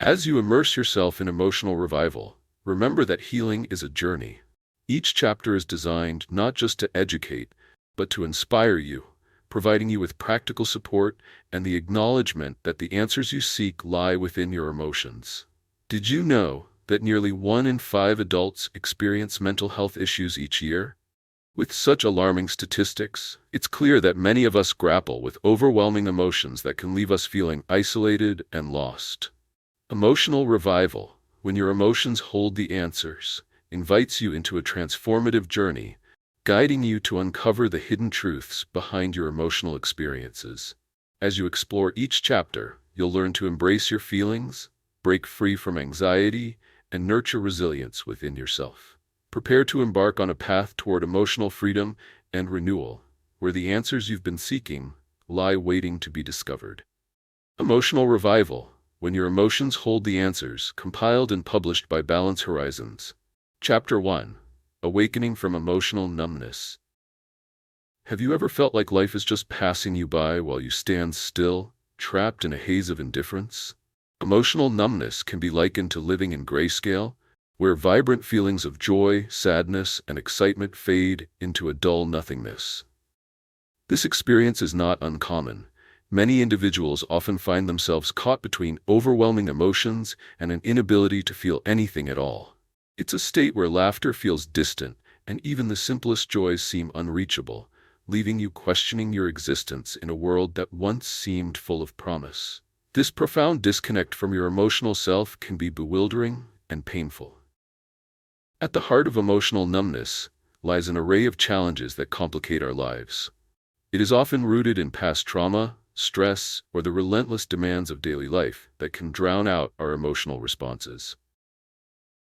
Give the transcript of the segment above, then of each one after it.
As you immerse yourself in emotional revival, remember that healing is a journey. Each chapter is designed not just to educate, but to inspire you, providing you with practical support and the acknowledgement that the answers you seek lie within your emotions. Did you know that nearly 1 in 5 adults experience mental health issues each year? With such alarming statistics, it's clear that many of us grapple with overwhelming emotions that can leave us feeling isolated and lost. Emotional revival, when your emotions hold the answers, invites you into a transformative journey, guiding you to uncover the hidden truths behind your emotional experiences. As you explore each chapter, you'll learn to embrace your feelings, break free from anxiety, and nurture resilience within yourself. Prepare to embark on a path toward emotional freedom and renewal, where the answers you've been seeking lie waiting to be discovered. Emotional revival, when your emotions hold the answers, compiled and published by Balance Horizons. Chapter 1. Awakening from Emotional Numbness. Have you ever felt like life is just passing you by while you stand still, trapped in a haze of indifference? Emotional numbness can be likened to living in grayscale, where vibrant feelings of joy, sadness, and excitement fade into a dull nothingness. This experience is not uncommon. Many individuals often find themselves caught between overwhelming emotions and an inability to feel anything at all. It's a state where laughter feels distant, and even the simplest joys seem unreachable, leaving you questioning your existence in a world that once seemed full of promise. This profound disconnect from your emotional self can be bewildering and painful. At the heart of emotional numbness lies an array of challenges that complicate our lives. It is often rooted in past trauma, stress, or the relentless demands of daily life that can drown out our emotional responses.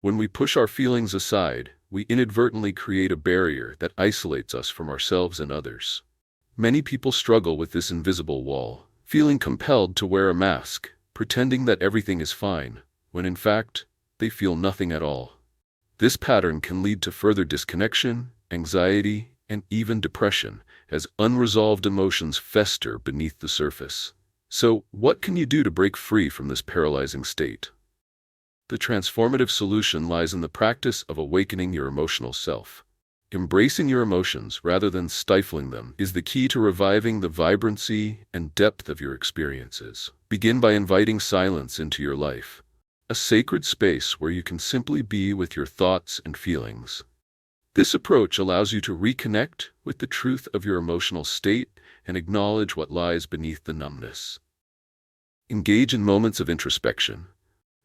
When we push our feelings aside, we inadvertently create a barrier that isolates us from ourselves and others. Many people struggle with this invisible wall, feeling compelled to wear a mask, pretending that everything is fine, when in fact, they feel nothing at all. This pattern can lead to further disconnection, anxiety, and even depression, as unresolved emotions fester beneath the surface. So, what can you do to break free from this paralyzing state? The transformative solution lies in the practice of awakening your emotional self. Embracing your emotions rather than stifling them is the key to reviving the vibrancy and depth of your experiences. Begin by inviting silence into your life, a sacred space where you can simply be with your thoughts and feelings. This approach allows you to reconnect with the truth of your emotional state and acknowledge what lies beneath the numbness. Engage in moments of introspection,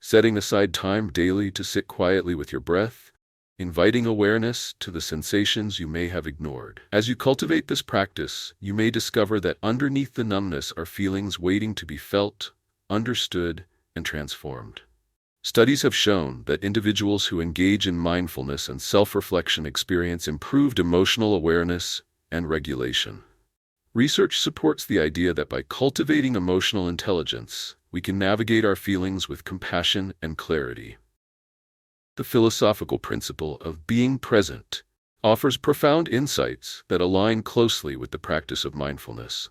setting aside time daily to sit quietly with your breath, inviting awareness to the sensations you may have ignored. As you cultivate this practice, you may discover that underneath the numbness are feelings waiting to be felt, understood, and transformed. Studies have shown that individuals who engage in mindfulness and self-reflection experience improved emotional awareness and regulation. Research supports the idea that by cultivating emotional intelligence, we can navigate our feelings with compassion and clarity. The philosophical principle of being present offers profound insights that align closely with the practice of mindfulness.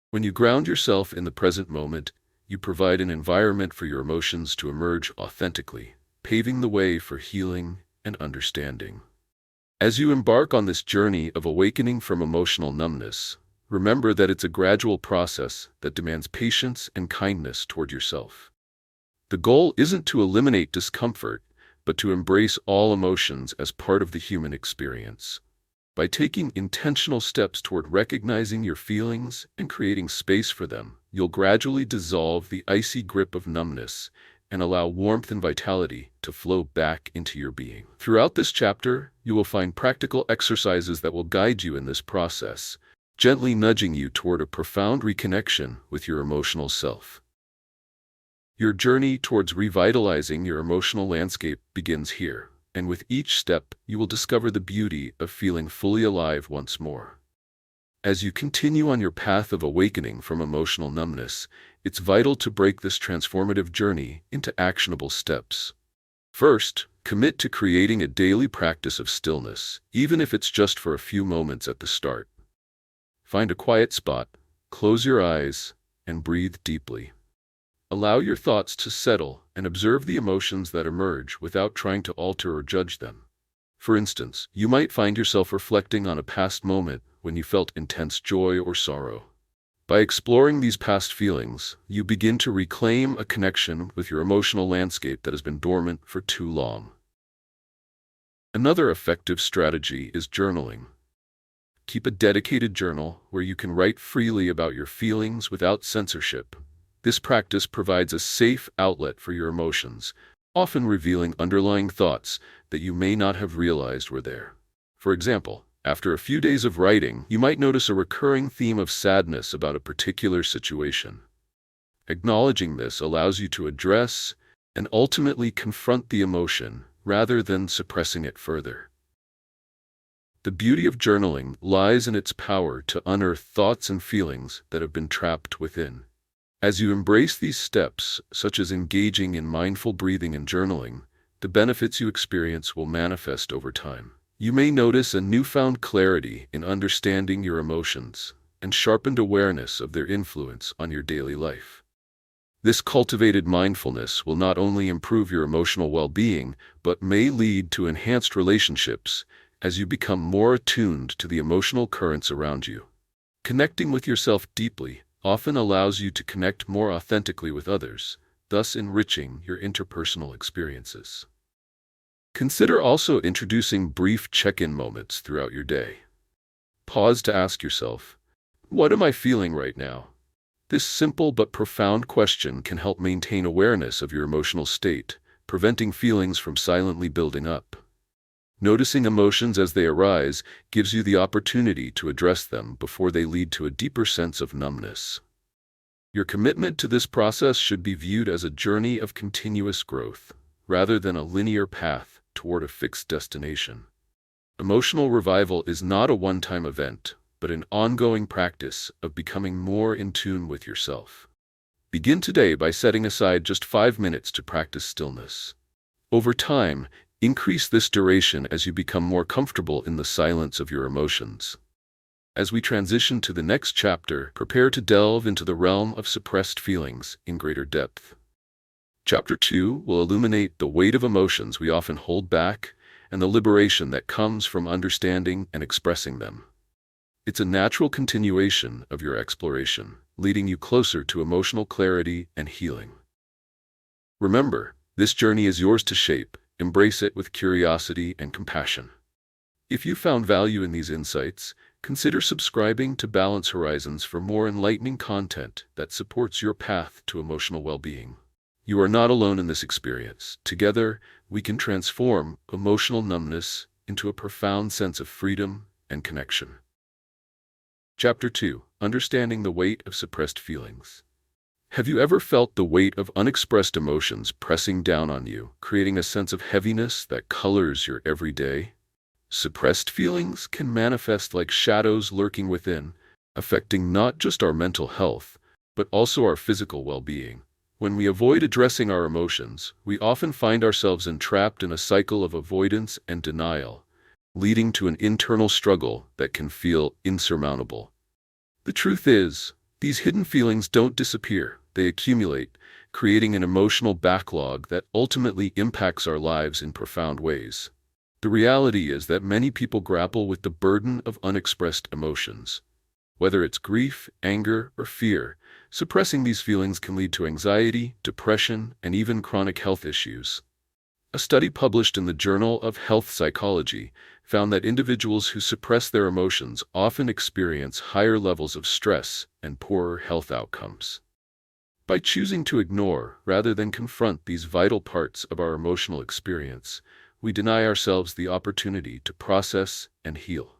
When you ground yourself in the present moment, you provide an environment for your emotions to emerge authentically, paving the way for healing and understanding. As you embark on this journey of awakening from emotional numbness, remember that it's a gradual process that demands patience and kindness toward yourself. The goal isn't to eliminate discomfort, but to embrace all emotions as part of the human experience. By taking intentional steps toward recognizing your feelings and creating space for them, you'll gradually dissolve the icy grip of numbness and allow warmth and vitality to flow back into your being. Throughout this chapter, you will find practical exercises that will guide you in this process, gently nudging you toward a profound reconnection with your emotional self. Your journey towards revitalizing your emotional landscape begins here, and with each step, you will discover the beauty of feeling fully alive once more. As you continue on your path of awakening from emotional numbness, it's vital to break this transformative journey into actionable steps. First, commit to creating a daily practice of stillness, even if it's just for a few moments at the start. Find a quiet spot, close your eyes, and breathe deeply. Allow your thoughts to settle and observe the emotions that emerge without trying to alter or judge them. For instance, you might find yourself reflecting on a past moment when you felt intense joy or sorrow. By exploring these past feelings, you begin to reclaim a connection with your emotional landscape that has been dormant for too long. Another effective strategy is journaling. Keep a dedicated journal where you can write freely about your feelings without censorship. This practice provides a safe outlet for your emotions, often revealing underlying thoughts that you may not have realized were there. For example, after a few days of writing, you might notice a recurring theme of sadness about a particular situation. Acknowledging this allows you to address and ultimately confront the emotion rather than suppressing it further. The beauty of journaling lies in its power to unearth thoughts and feelings that have been trapped within. As you embrace these steps, such as engaging in mindful breathing and journaling, the benefits you experience will manifest over time. You may notice a newfound clarity in understanding your emotions and sharpened awareness of their influence on your daily life. This cultivated mindfulness will not only improve your emotional well-being, but may lead to enhanced relationships as you become more attuned to the emotional currents around you. Connecting with yourself deeply often allows you to connect more authentically with others, thus enriching your interpersonal experiences. Consider also introducing brief check-in moments throughout your day. Pause to ask yourself, what am I feeling right now? This simple but profound question can help maintain awareness of your emotional state, preventing feelings from silently building up. Noticing emotions as they arise gives you the opportunity to address them before they lead to a deeper sense of numbness. Your commitment to this process should be viewed as a journey of continuous growth, rather than a linear path toward a fixed destination. Emotional revival is not a one-time event, but an ongoing practice of becoming more in tune with yourself. Begin today by setting aside just 5 minutes to practice stillness. Over time, increase this duration as you become more comfortable in the silence of your emotions. As we transition to the next chapter, prepare to delve into the realm of suppressed feelings in greater depth. Chapter 2 will illuminate the weight of emotions we often hold back and the liberation that comes from understanding and expressing them. It's a natural continuation of your exploration, leading you closer to emotional clarity and healing. Remember, this journey is yours to shape. Embrace it with curiosity and compassion. If you found value in these insights, consider subscribing to Balance Horizons for more enlightening content that supports your path to emotional well-being. You are not alone in this experience. Together, we can transform emotional numbness into a profound sense of freedom and connection. Chapter 2: Understanding the Weight of Suppressed Feelings. Have you ever felt the weight of unexpressed emotions pressing down on you, creating a sense of heaviness that colors your everyday? Suppressed feelings can manifest like shadows lurking within, affecting not just our mental health, but also our physical well-being. When we avoid addressing our emotions, we often find ourselves entrapped in a cycle of avoidance and denial, leading to an internal struggle that can feel insurmountable. The truth is, these hidden feelings don't disappear, they accumulate, creating an emotional backlog that ultimately impacts our lives in profound ways. The reality is that many people grapple with the burden of unexpressed emotions. Whether it's grief, anger, or fear, suppressing these feelings can lead to anxiety, depression, and even chronic health issues. A study published in the Journal of Health Psychology found that individuals who suppress their emotions often experience higher levels of stress and poorer health outcomes. By choosing to ignore rather than confront these vital parts of our emotional experience, we deny ourselves the opportunity to process and heal.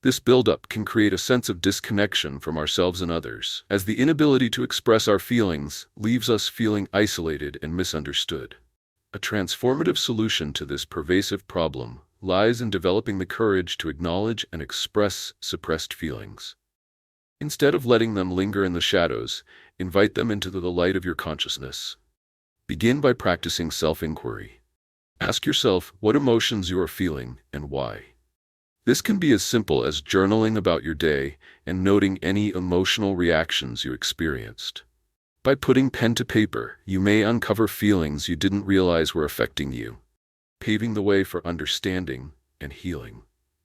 This buildup can create a sense of disconnection from ourselves and others, as the inability to express our feelings leaves us feeling isolated and misunderstood. A transformative solution to this pervasive problem lies in developing the courage to acknowledge and express suppressed feelings. Instead of letting them linger in the shadows, invite them into the light of your consciousness. Begin by practicing self-inquiry. Ask yourself what emotions you are feeling and why. This can be as simple as journaling about your day and noting any emotional reactions you experienced. By putting pen to paper, you may uncover feelings you didn't realize were affecting you, paving the way for understanding and healing.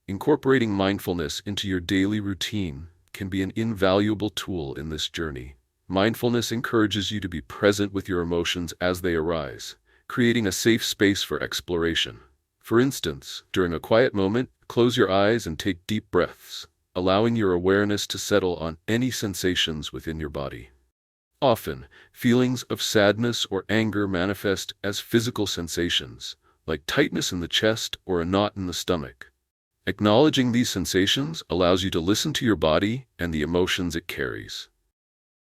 Incorporating mindfulness into your daily routine can be an invaluable tool in this journey. Mindfulness encourages you to be present with your emotions as they arise, creating a safe space for exploration. For instance, during a quiet moment, close your eyes and take deep breaths, allowing your awareness to settle on any sensations within your body. Often, feelings of sadness or anger manifest as physical sensations, like tightness in the chest or a knot in the stomach. Acknowledging these sensations allows you to listen to your body and the emotions it carries.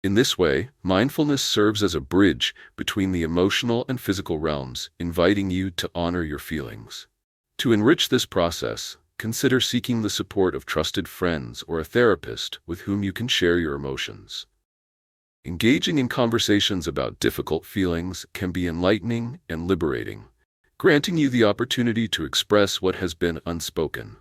In this way, mindfulness serves as a bridge between the emotional and physical realms, inviting you to honor your feelings. To enrich this process, consider seeking the support of trusted friends or a therapist with whom you can share your emotions. Engaging in conversations about difficult feelings can be enlightening and liberating, granting you the opportunity to express what has been unspoken.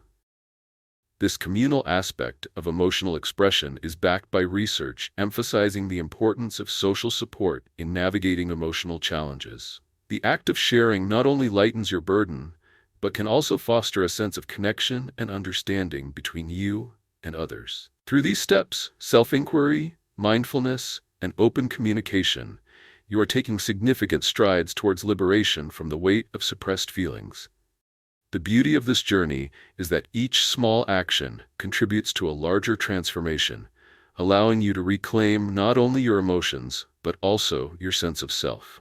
This communal aspect of emotional expression is backed by research emphasizing the importance of social support in navigating emotional challenges. The act of sharing not only lightens your burden, but can also foster a sense of connection and understanding between you and others. Through these steps, self-inquiry, mindfulness, and open communication, you are taking significant strides towards liberation from the weight of suppressed feelings. The beauty of this journey is that each small action contributes to a larger transformation, allowing you to reclaim not only your emotions, but also your sense of self.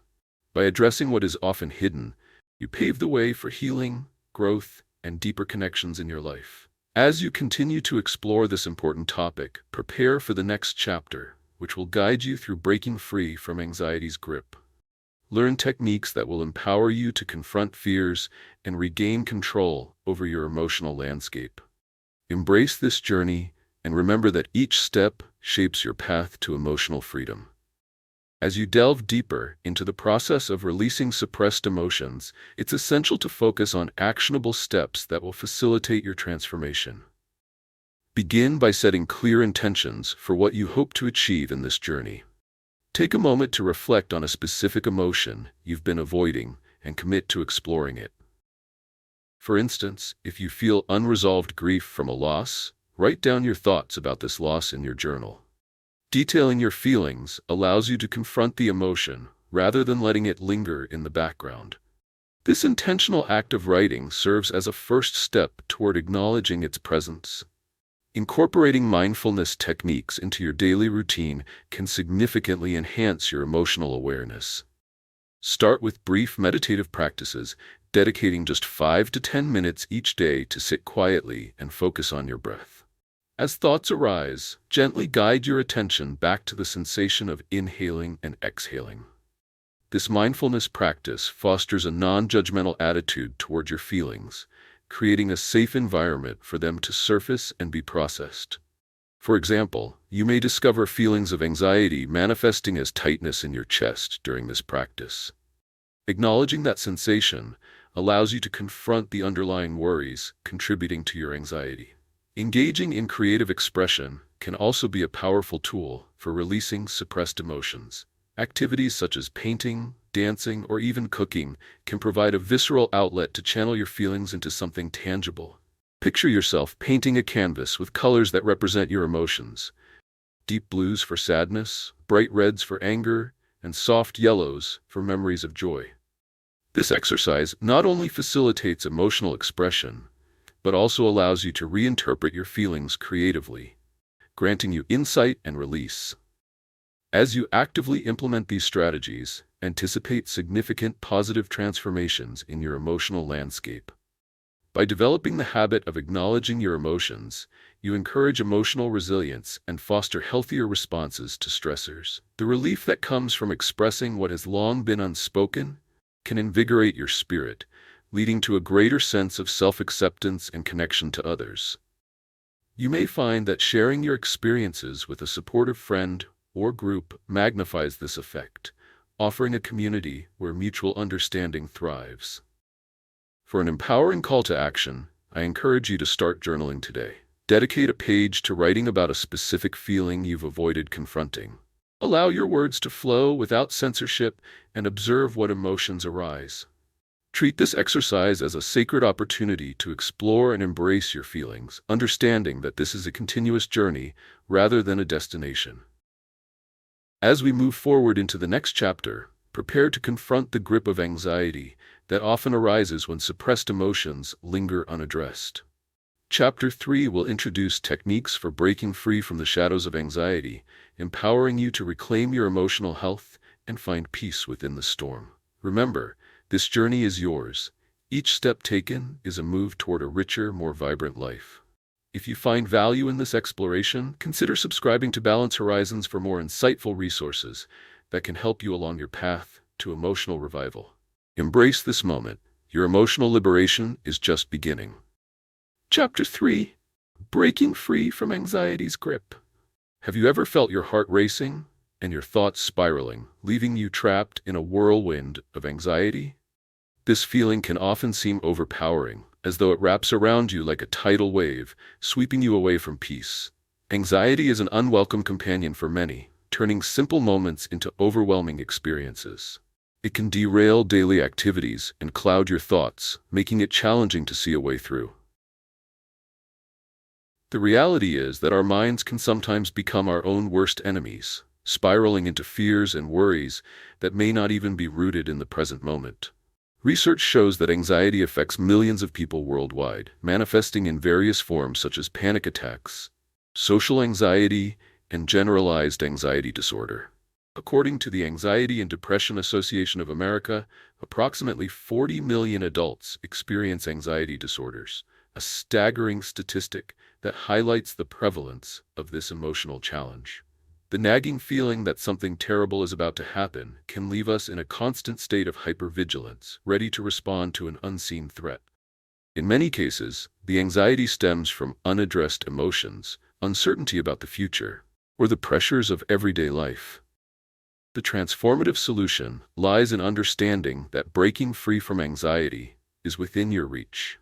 By addressing what is often hidden, you pave the way for healing, growth, and deeper connections in your life. As you continue to explore this important topic, prepare for the next chapter, which will guide you through breaking free from anxiety's grip. Learn techniques that will empower you to confront fears and regain control over your emotional landscape. Embrace this journey and remember that each step shapes your path to emotional freedom. As you delve deeper into the process of releasing suppressed emotions, it's essential to focus on actionable steps that will facilitate your transformation. Begin by setting clear intentions for what you hope to achieve in this journey. Take a moment to reflect on a specific emotion you've been avoiding and commit to exploring it. For instance, if you feel unresolved grief from a loss, write down your thoughts about this loss in your journal. Detailing your feelings allows you to confront the emotion rather than letting it linger in the background. This intentional act of writing serves as a first step toward acknowledging its presence. Incorporating mindfulness techniques into your daily routine can significantly enhance your emotional awareness. Start with brief meditative practices, dedicating just 5 to 10 minutes each day to sit quietly and focus on your breath. As thoughts arise, gently guide your attention back to the sensation of inhaling and exhaling. This mindfulness practice fosters a non-judgmental attitude toward your feelings, creating a safe environment for them to surface and be processed. For example, you may discover feelings of anxiety manifesting as tightness in your chest during this practice. Acknowledging that sensation allows you to confront the underlying worries contributing to your anxiety. Engaging in creative expression can also be a powerful tool for releasing suppressed emotions. Activities such as painting, dancing, or even cooking can provide a visceral outlet to channel your feelings into something tangible. Picture yourself painting a canvas with colors that represent your emotions. Deep blues for sadness, bright reds for anger, and soft yellows for memories of joy. This exercise not only facilitates emotional expression, but also allows you to reinterpret your feelings creatively, granting you insight and release. As you actively implement these strategies, anticipate significant positive transformations in your emotional landscape. By developing the habit of acknowledging your emotions, you encourage emotional resilience and foster healthier responses to stressors. The relief that comes from expressing what has long been unspoken can invigorate your spirit, leading to a greater sense of self-acceptance and connection to others. You may find that sharing your experiences with a supportive friend or group magnifies this effect, offering a community where mutual understanding thrives. For an empowering call to action, I encourage you to start journaling today. Dedicate a page to writing about a specific feeling you've avoided confronting. Allow your words to flow without censorship and observe what emotions arise. Treat this exercise as a sacred opportunity to explore and embrace your feelings, understanding that this is a continuous journey rather than a destination. As we move forward into the next chapter, prepare to confront the grip of anxiety that often arises when suppressed emotions linger unaddressed. Chapter 3 will introduce techniques for breaking free from the shadows of anxiety, empowering you to reclaim your emotional health and find peace within the storm. Remember, this journey is yours. Each step taken is a move toward a richer, more vibrant life. If you find value in this exploration, consider subscribing to Balance Horizons for more insightful resources that can help you along your path to emotional revival. Embrace this moment. Your emotional liberation is just beginning. Chapter 3: Breaking Free from Anxiety's Grip. Have you ever felt your heart racing and your thoughts spiraling, leaving you trapped in a whirlwind of anxiety? This feeling can often seem overpowering, as though it wraps around you like a tidal wave, sweeping you away from peace. Anxiety is an unwelcome companion for many, turning simple moments into overwhelming experiences. It can derail daily activities and cloud your thoughts, making it challenging to see a way through. The reality is that our minds can sometimes become our own worst enemies, spiraling into fears and worries that may not even be rooted in the present moment. Research shows that anxiety affects millions of people worldwide, manifesting in various forms such as panic attacks, social anxiety, and generalized anxiety disorder. According to the Anxiety and Depression Association of America, approximately 40 million adults experience anxiety disorders, a staggering statistic that highlights the prevalence of this emotional challenge. The nagging feeling that something terrible is about to happen can leave us in a constant state of hypervigilance, ready to respond to an unseen threat. In many cases, the anxiety stems from unaddressed emotions, uncertainty about the future, or the pressures of everyday life. The transformative solution lies in understanding that breaking free from anxiety is within your reach.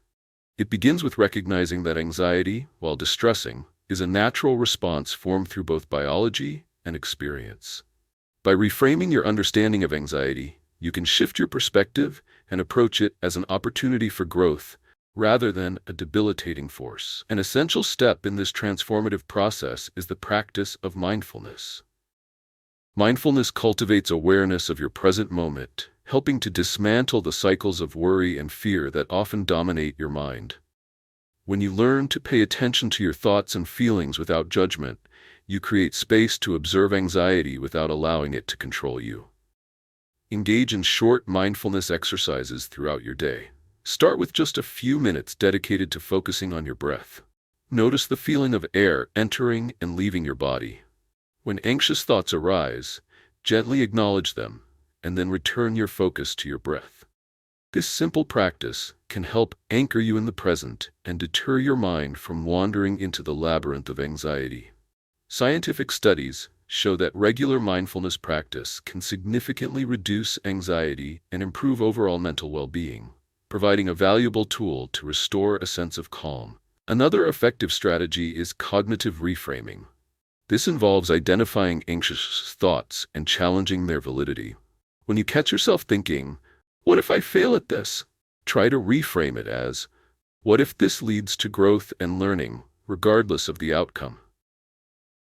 It begins with recognizing that anxiety, while distressing, is a natural response formed through both biology and experience. By reframing your understanding of anxiety, you can shift your perspective and approach it as an opportunity for growth rather than a debilitating force. An essential step in this transformative process is the practice of mindfulness. Mindfulness cultivates awareness of your present moment, helping to dismantle the cycles of worry and fear that often dominate your mind. When you learn to pay attention to your thoughts and feelings without judgment, you create space to observe anxiety without allowing it to control you. Engage in short mindfulness exercises throughout your day. Start with just a few minutes dedicated to focusing on your breath. Notice the feeling of air entering and leaving your body. When anxious thoughts arise, gently acknowledge them, and then return your focus to your breath. This simple practice can help anchor you in the present and deter your mind from wandering into the labyrinth of anxiety. Scientific studies show that regular mindfulness practice can significantly reduce anxiety and improve overall mental well-being, providing a valuable tool to restore a sense of calm. Another effective strategy is cognitive reframing. This involves identifying anxious thoughts and challenging their validity. When you catch yourself thinking, "What if I fail at this?" try to reframe it as, "What if this leads to growth and learning, regardless of the outcome?"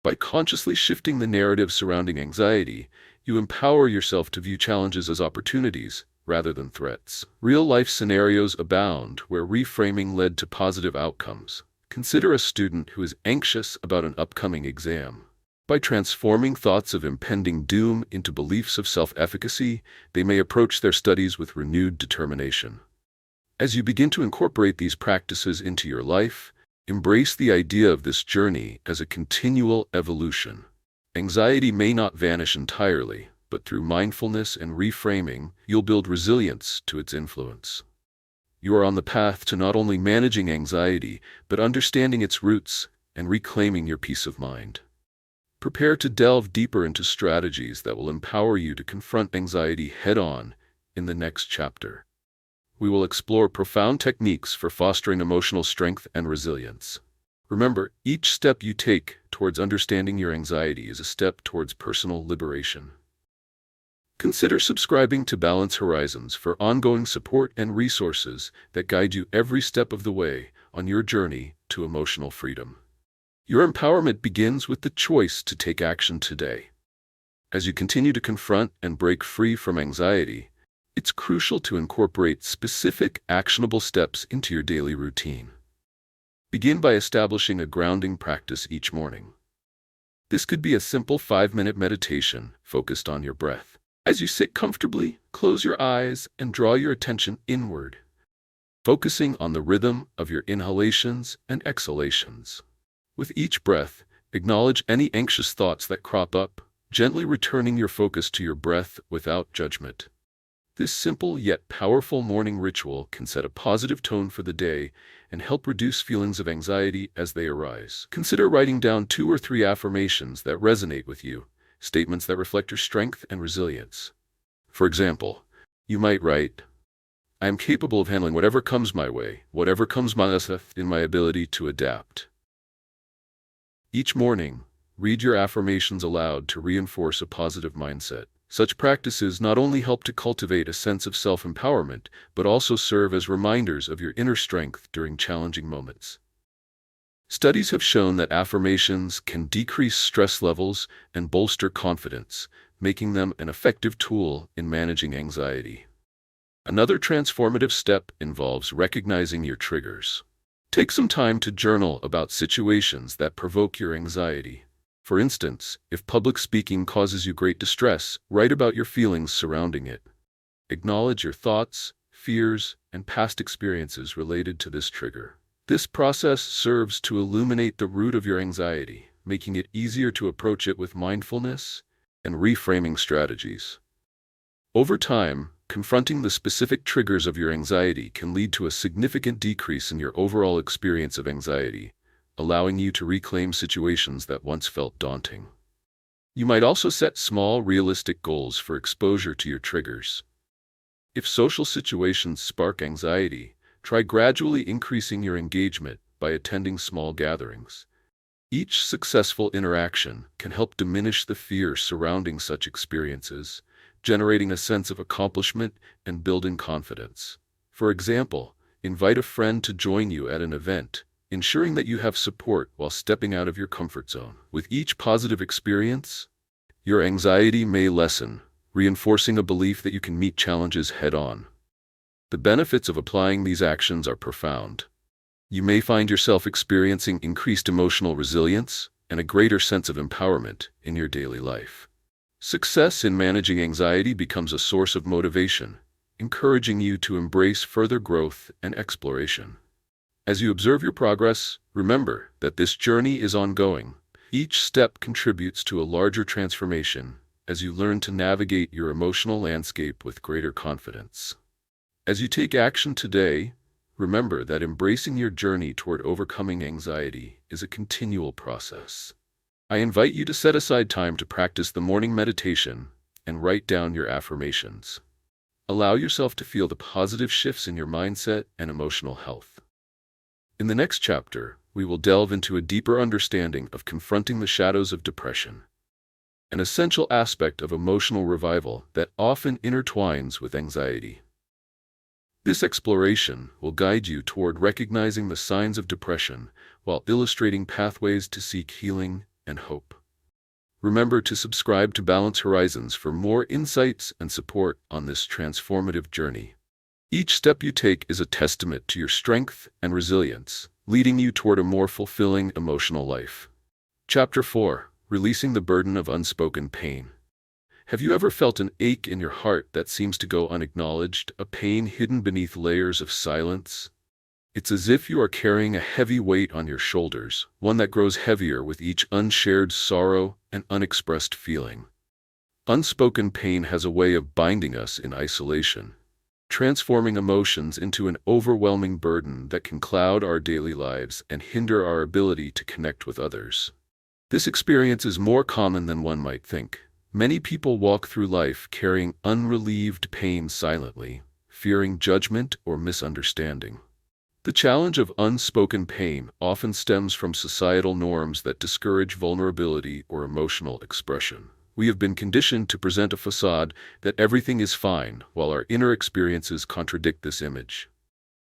By consciously shifting the narrative surrounding anxiety, you empower yourself to view challenges as opportunities rather than threats. Real-life scenarios abound where reframing led to positive outcomes. Consider a student who is anxious about an upcoming exam. By transforming thoughts of impending doom into beliefs of self-efficacy, they may approach their studies with renewed determination. As you begin to incorporate these practices into your life, embrace the idea of this journey as a continual evolution. Anxiety may not vanish entirely, but through mindfulness and reframing, you'll build resilience to its influence. You are on the path to not only managing anxiety, but understanding its roots and reclaiming your peace of mind. Prepare to delve deeper into strategies that will empower you to confront anxiety head-on in the next chapter. We will explore profound techniques for fostering emotional strength and resilience. Remember, each step you take towards understanding your anxiety is a step towards personal liberation. Consider subscribing to Balance Horizons for ongoing support and resources that guide you every step of the way on your journey to emotional freedom. Your empowerment begins with the choice to take action today. As you continue to confront and break free from anxiety, it's crucial to incorporate specific, actionable steps into your daily routine. Begin by establishing a grounding practice each morning. This could be a simple 5-minute meditation focused on your breath. As you sit comfortably, close your eyes and draw your attention inward, focusing on the rhythm of your inhalations and exhalations. With each breath, acknowledge any anxious thoughts that crop up, gently returning your focus to your breath without judgment. This simple yet powerful morning ritual can set a positive tone for the day and help reduce feelings of anxiety as they arise. Consider writing down 2 or 3 affirmations that resonate with you, statements that reflect your strength and resilience. For example, you might write, "I am capable of handling whatever comes my way, whatever comes my way, in my ability to adapt." Each morning, read your affirmations aloud to reinforce a positive mindset. Such practices not only help to cultivate a sense of self-empowerment, but also serve as reminders of your inner strength during challenging moments. Studies have shown that affirmations can decrease stress levels and bolster confidence, making them an effective tool in managing anxiety. Another transformative step involves recognizing your triggers. Take some time to journal about situations that provoke your anxiety. For instance, if public speaking causes you great distress, write about your feelings surrounding it. Acknowledge your thoughts, fears, and past experiences related to this trigger. This process serves to illuminate the root of your anxiety, making it easier to approach it with mindfulness and reframing strategies. Over time, confronting the specific triggers of your anxiety can lead to a significant decrease in your overall experience of anxiety, allowing you to reclaim situations that once felt daunting. You might also set small, realistic goals for exposure to your triggers. If social situations spark anxiety, try gradually increasing your engagement by attending small gatherings. Each successful interaction can help diminish the fear surrounding such experiences, generating a sense of accomplishment and building confidence. For example, invite a friend to join you at an event, ensuring that you have support while stepping out of your comfort zone. With each positive experience, your anxiety may lessen, reinforcing a belief that you can meet challenges head-on. The benefits of applying these actions are profound. You may find yourself experiencing increased emotional resilience and a greater sense of empowerment in your daily life. Success in managing anxiety becomes a source of motivation, encouraging you to embrace further growth and exploration. As you observe your progress, remember that this journey is ongoing. Each step contributes to a larger transformation as you learn to navigate your emotional landscape with greater confidence. As you take action today, remember that embracing your journey toward overcoming anxiety is a continual process. I invite you to set aside time to practice the morning meditation and write down your affirmations. Allow yourself to feel the positive shifts in your mindset and emotional health. In the next chapter, we will delve into a deeper understanding of confronting the shadows of depression, an essential aspect of emotional revival that often intertwines with anxiety. This exploration will guide you toward recognizing the signs of depression while illustrating pathways to seek healing and hope. Remember to subscribe to Balance Horizons for more insights and support on this transformative journey. Each step you take is a testament to your strength and resilience, leading you toward a more fulfilling emotional life. Chapter 4: Releasing the Burden of Unspoken Pain. Have you ever felt an ache in your heart that seems to go unacknowledged, a pain hidden beneath layers of silence? It's as if you are carrying a heavy weight on your shoulders, one that grows heavier with each unshared sorrow and unexpressed feeling. Unspoken pain has a way of binding us in isolation, transforming emotions into an overwhelming burden that can cloud our daily lives and hinder our ability to connect with others. This experience is more common than one might think. Many people walk through life carrying unrelieved pain silently, fearing judgment or misunderstanding. The challenge of unspoken pain often stems from societal norms that discourage vulnerability or emotional expression. We have been conditioned to present a facade that everything is fine, while our inner experiences contradict this image.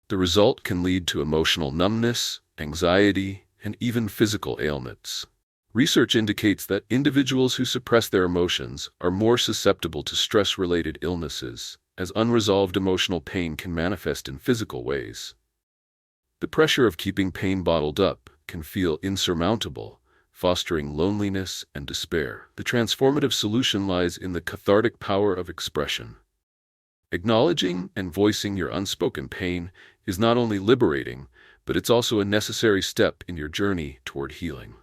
The result can lead to emotional numbness, anxiety, and even physical ailments. Research indicates that individuals who suppress their emotions are more susceptible to stress-related illnesses, as unresolved emotional pain can manifest in physical ways. The pressure of keeping pain bottled up can feel insurmountable, fostering loneliness and despair. The transformative solution lies in the cathartic power of expression. Acknowledging and voicing your unspoken pain is not only liberating, but it's also a necessary step in your journey toward healing.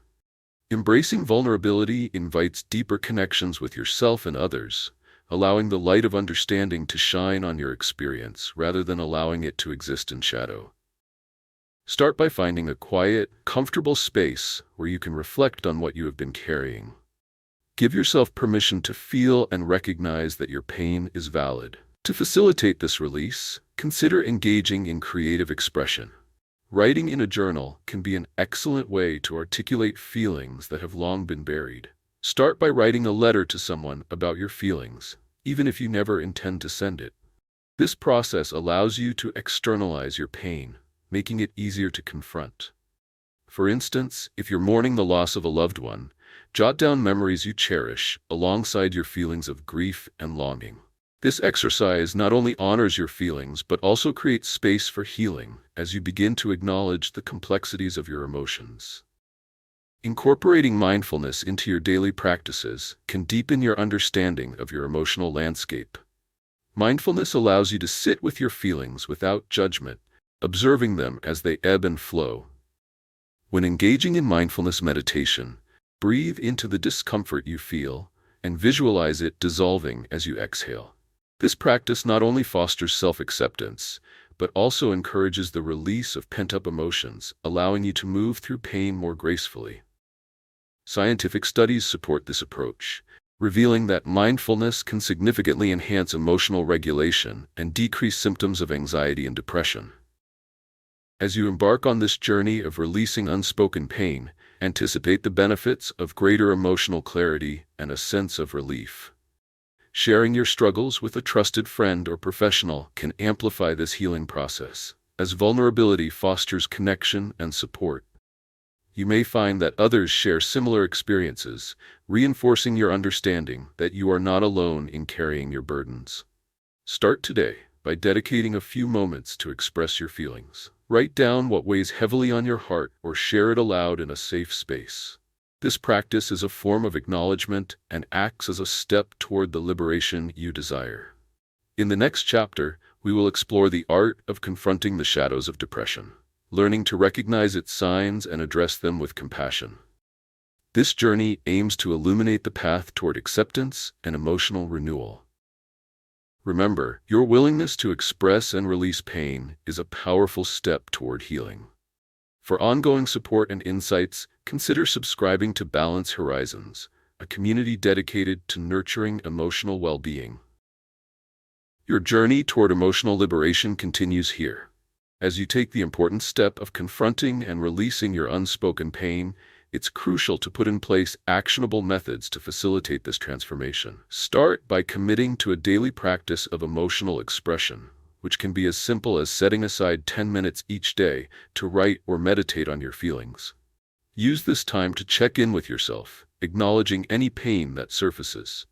Embracing vulnerability invites deeper connections with yourself and others, allowing the light of understanding to shine on your experience rather than allowing it to exist in shadow. Start by finding a quiet, comfortable space where you can reflect on what you have been carrying. Give yourself permission to feel and recognize that your pain is valid. To facilitate this release, consider engaging in creative expression. Writing in a journal can be an excellent way to articulate feelings that have long been buried. Start by writing a letter to someone about your feelings, even if you never intend to send it. This process allows you to externalize your pain, making it easier to confront. For instance, if you're mourning the loss of a loved one, jot down memories you cherish alongside your feelings of grief and longing. This exercise not only honors your feelings but also creates space for healing as you begin to acknowledge the complexities of your emotions. Incorporating mindfulness into your daily practices can deepen your understanding of your emotional landscape. Mindfulness allows you to sit with your feelings without judgment, observing them as they ebb and flow. When engaging in mindfulness meditation, breathe into the discomfort you feel and visualize it dissolving as you exhale. This practice not only fosters self-acceptance, but also encourages the release of pent-up emotions, allowing you to move through pain more gracefully. Scientific studies support this approach, revealing that mindfulness can significantly enhance emotional regulation and decrease symptoms of anxiety and depression. As you embark on this journey of releasing unspoken pain, anticipate the benefits of greater emotional clarity and a sense of relief. Sharing your struggles with a trusted friend or professional can amplify this healing process, as vulnerability fosters connection and support. You may find that others share similar experiences, reinforcing your understanding that you are not alone in carrying your burdens. Start today by dedicating a few moments to express your feelings. Write down what weighs heavily on your heart or share it aloud in a safe space. This practice is a form of acknowledgement and acts as a step toward the liberation you desire. In the next chapter, we will explore the art of confronting the shadows of depression, learning to recognize its signs and address them with compassion. This journey aims to illuminate the path toward acceptance and emotional renewal. Remember, your willingness to express and release pain is a powerful step toward healing. For ongoing support and insights, consider subscribing to Balance Horizons, a community dedicated to nurturing emotional well-being. Your journey toward emotional liberation continues here. As you take the important step of confronting and releasing your unspoken pain, it's crucial to put in place actionable methods to facilitate this transformation. Start by committing to a daily practice of emotional expression, which can be as simple as setting aside 10 minutes each day to write or meditate on your feelings. Use this time to check in with yourself, acknowledging any pain that surfaces.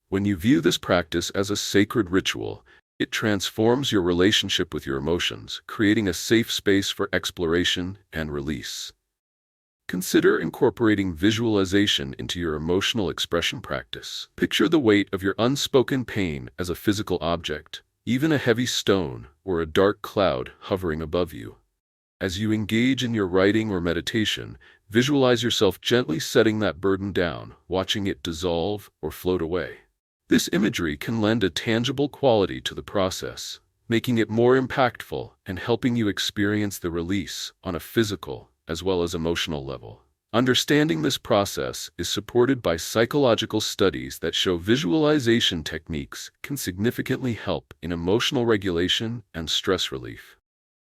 When you view this practice as a sacred ritual, it transforms your relationship with your emotions, creating a safe space for exploration and release. Consider incorporating visualization into your emotional expression practice. Picture the weight of your unspoken pain as a physical object, even a heavy stone or a dark cloud hovering above you. As you engage in your writing or meditation, visualize yourself gently setting that burden down, watching it dissolve or float away. This imagery can lend a tangible quality to the process, making it more impactful and helping you experience the release on a physical as well as emotional level. Understanding this process is supported by psychological studies that show visualization techniques can significantly help in emotional regulation and stress relief.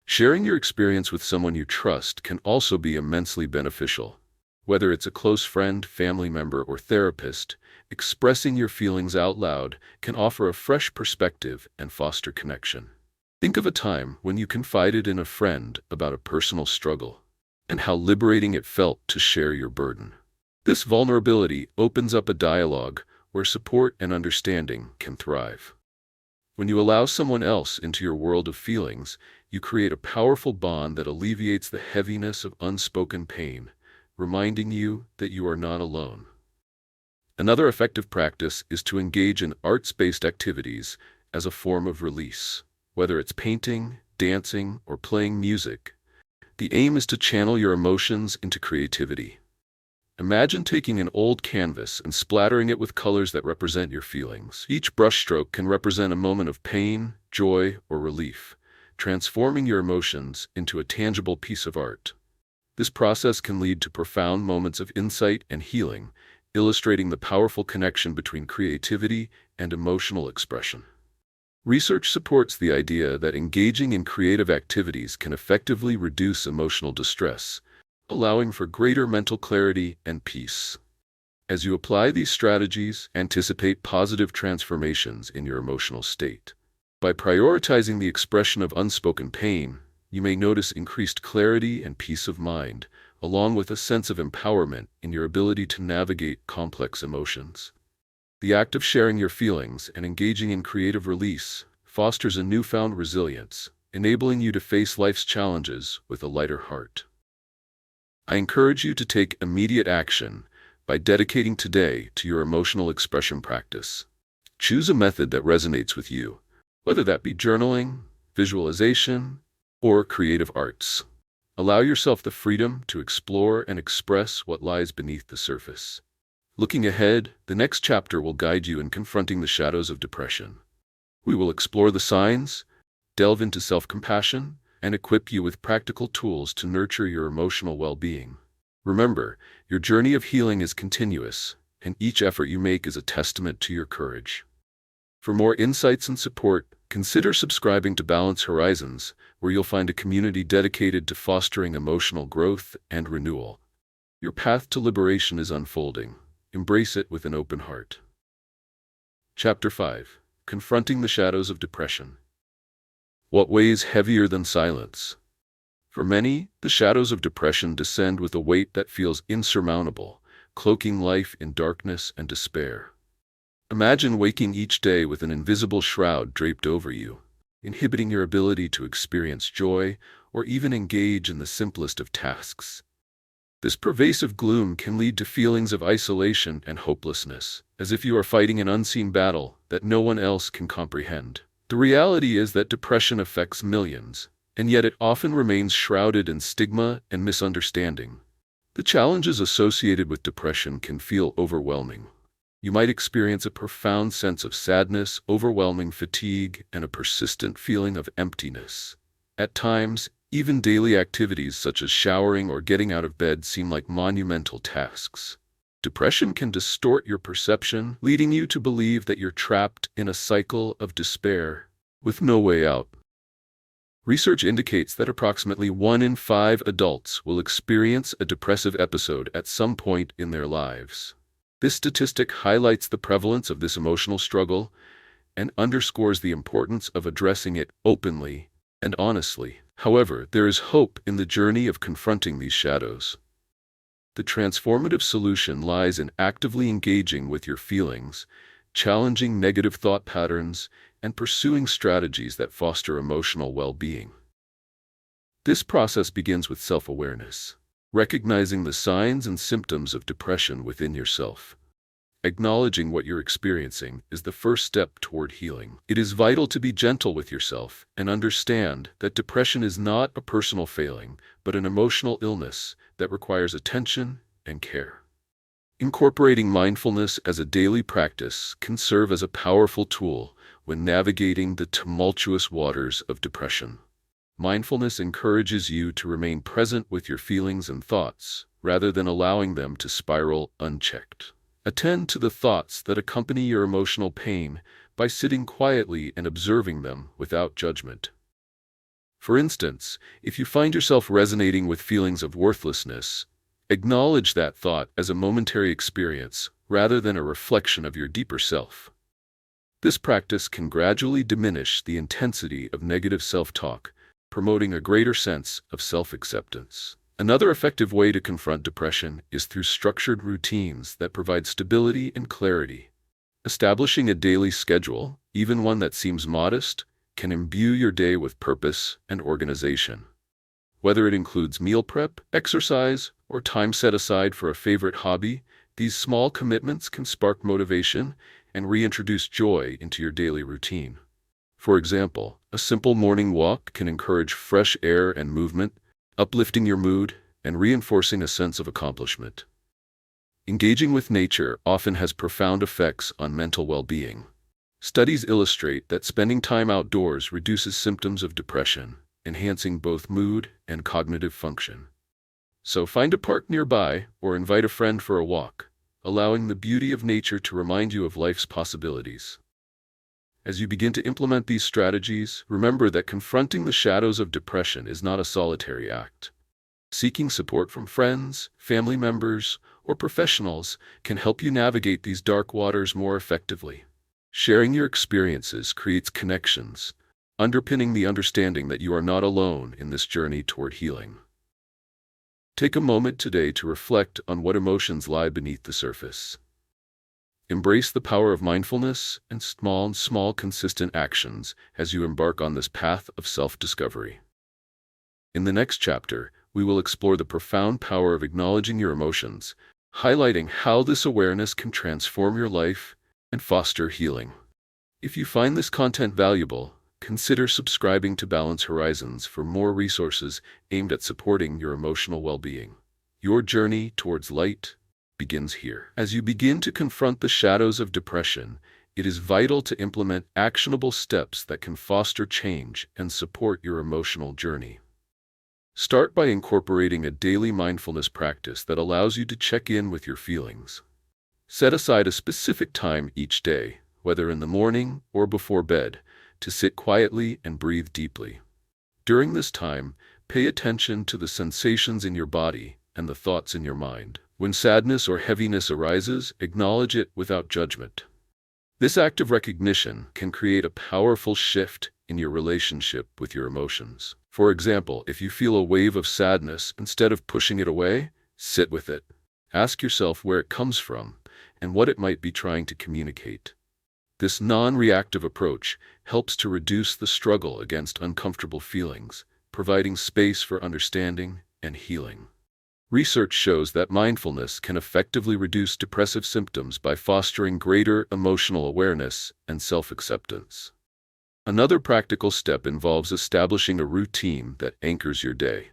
Sharing your experience with someone you trust can also be immensely beneficial. Whether it's a close friend, family member, or therapist, expressing your feelings out loud can offer a fresh perspective and foster connection. Think of a time when you confided in a friend about a personal struggle, and how liberating it felt to share your burden. This vulnerability opens up a dialogue where support and understanding can thrive. When you allow someone else into your world of feelings, you create a powerful bond that alleviates the heaviness of unspoken pain, reminding you that you are not alone. Another effective practice is to engage in arts-based activities as a form of release. Whether it's painting, dancing, or playing music, the aim is to channel your emotions into creativity. Imagine taking an old canvas and splattering it with colors that represent your feelings. Each brushstroke can represent a moment of pain, joy, or relief, transforming your emotions into a tangible piece of art. This process can lead to profound moments of insight and healing, illustrating the powerful connection between creativity and emotional expression. Research supports the idea that engaging in creative activities can effectively reduce emotional distress, allowing for greater mental clarity and peace. As you apply these strategies, anticipate positive transformations in your emotional state. By prioritizing the expression of unspoken pain, you may notice increased clarity and peace of mind, along with a sense of empowerment in your ability to navigate complex emotions. The act of sharing your feelings and engaging in creative release fosters a newfound resilience, enabling you to face life's challenges with a lighter heart. I encourage you to take immediate action by dedicating today to your emotional expression practice. Choose a method that resonates with you, whether that be journaling, visualization, or creative arts. Allow yourself the freedom to explore and express what lies beneath the surface. Looking ahead, the next chapter will guide you in confronting the shadows of depression. We will explore the signs, delve into self-compassion, and equip you with practical tools to nurture your emotional well-being. Remember, your journey of healing is continuous, and each effort you make is a testament to your courage. For more insights and support, consider subscribing to Balance Horizons, where you'll find a community dedicated to fostering emotional growth and renewal. Your path to liberation is unfolding. Embrace it with an open heart. Chapter 5. Confronting the Shadows of Depression. What weighs heavier than silence? For many, the shadows of depression descend with a weight that feels insurmountable, cloaking life in darkness and despair. Imagine waking each day with an invisible shroud draped over you, inhibiting your ability to experience joy or even engage in the simplest of tasks. This pervasive gloom can lead to feelings of isolation and hopelessness, as if you are fighting an unseen battle that no one else can comprehend. The reality is that depression affects millions, and yet it often remains shrouded in stigma and misunderstanding. The challenges associated with depression can feel overwhelming. You might experience a profound sense of sadness, overwhelming fatigue, and a persistent feeling of emptiness. At times, even daily activities such as showering or getting out of bed seem like monumental tasks. Depression can distort your perception, leading you to believe that you're trapped in a cycle of despair with no way out. Research indicates that approximately 1 in 5 adults will experience a depressive episode at some point in their lives. This statistic highlights the prevalence of this emotional struggle and underscores the importance of addressing it openly and honestly. However, there is hope in the journey of confronting these shadows. The transformative solution lies in actively engaging with your feelings, challenging negative thought patterns, and pursuing strategies that foster emotional well-being. This process begins with self-awareness, recognizing the signs and symptoms of depression within yourself. Acknowledging what you're experiencing is the first step toward healing. It is vital to be gentle with yourself and understand that depression is not a personal failing, but an emotional illness that requires attention and care. Incorporating mindfulness as a daily practice can serve as a powerful tool when navigating the tumultuous waters of depression. Mindfulness encourages you to remain present with your feelings and thoughts, rather than allowing them to spiral unchecked. Attend to the thoughts that accompany your emotional pain by sitting quietly and observing them without judgment. For instance, if you find yourself resonating with feelings of worthlessness, acknowledge that thought as a momentary experience rather than a reflection of your deeper self. This practice can gradually diminish the intensity of negative self-talk, promoting a greater sense of self-acceptance. Another effective way to confront depression is through structured routines that provide stability and clarity. Establishing a daily schedule, even one that seems modest, can imbue your day with purpose and organization. Whether it includes meal prep, exercise, or time set aside for a favorite hobby, these small commitments can spark motivation and reintroduce joy into your daily routine. For example, a simple morning walk can encourage fresh air and movement, uplifting your mood and reinforcing a sense of accomplishment. Engaging with nature often has profound effects on mental well-being. Studies illustrate that spending time outdoors reduces symptoms of depression, enhancing both mood and cognitive function. So find a park nearby or invite a friend for a walk, allowing the beauty of nature to remind you of life's possibilities. As you begin to implement these strategies, remember that confronting the shadows of depression is not a solitary act. Seeking support from friends, family members, or professionals can help you navigate these dark waters more effectively. Sharing your experiences creates connections, underpinning the understanding that you are not alone in this journey toward healing. Take a moment today to reflect on what emotions lie beneath the surface. Embrace the power of mindfulness and small, consistent actions as you embark on this path of self-discovery. In the next chapter, we will explore the profound power of acknowledging your emotions, highlighting how this awareness can transform your life and foster healing. If you find this content valuable, consider subscribing to Balance Horizons for more resources aimed at supporting your emotional well-being. Your journey towards light begins here. As you begin to confront the shadows of depression, it is vital to implement actionable steps that can foster change and support your emotional journey. Start by incorporating a daily mindfulness practice that allows you to check in with your feelings. Set aside a specific time each day, whether in the morning or before bed, to sit quietly and breathe deeply. During this time, pay attention to the sensations in your body and the thoughts in your mind. When sadness or heaviness arises, acknowledge it without judgment. This act of recognition can create a powerful shift in your relationship with your emotions. For example, if you feel a wave of sadness, instead of pushing it away, sit with it. Ask yourself where it comes from and what it might be trying to communicate. This non-reactive approach helps to reduce the struggle against uncomfortable feelings, providing space for understanding and healing. Research shows that mindfulness can effectively reduce depressive symptoms by fostering greater emotional awareness and self-acceptance. Another practical step involves establishing a routine that anchors your day.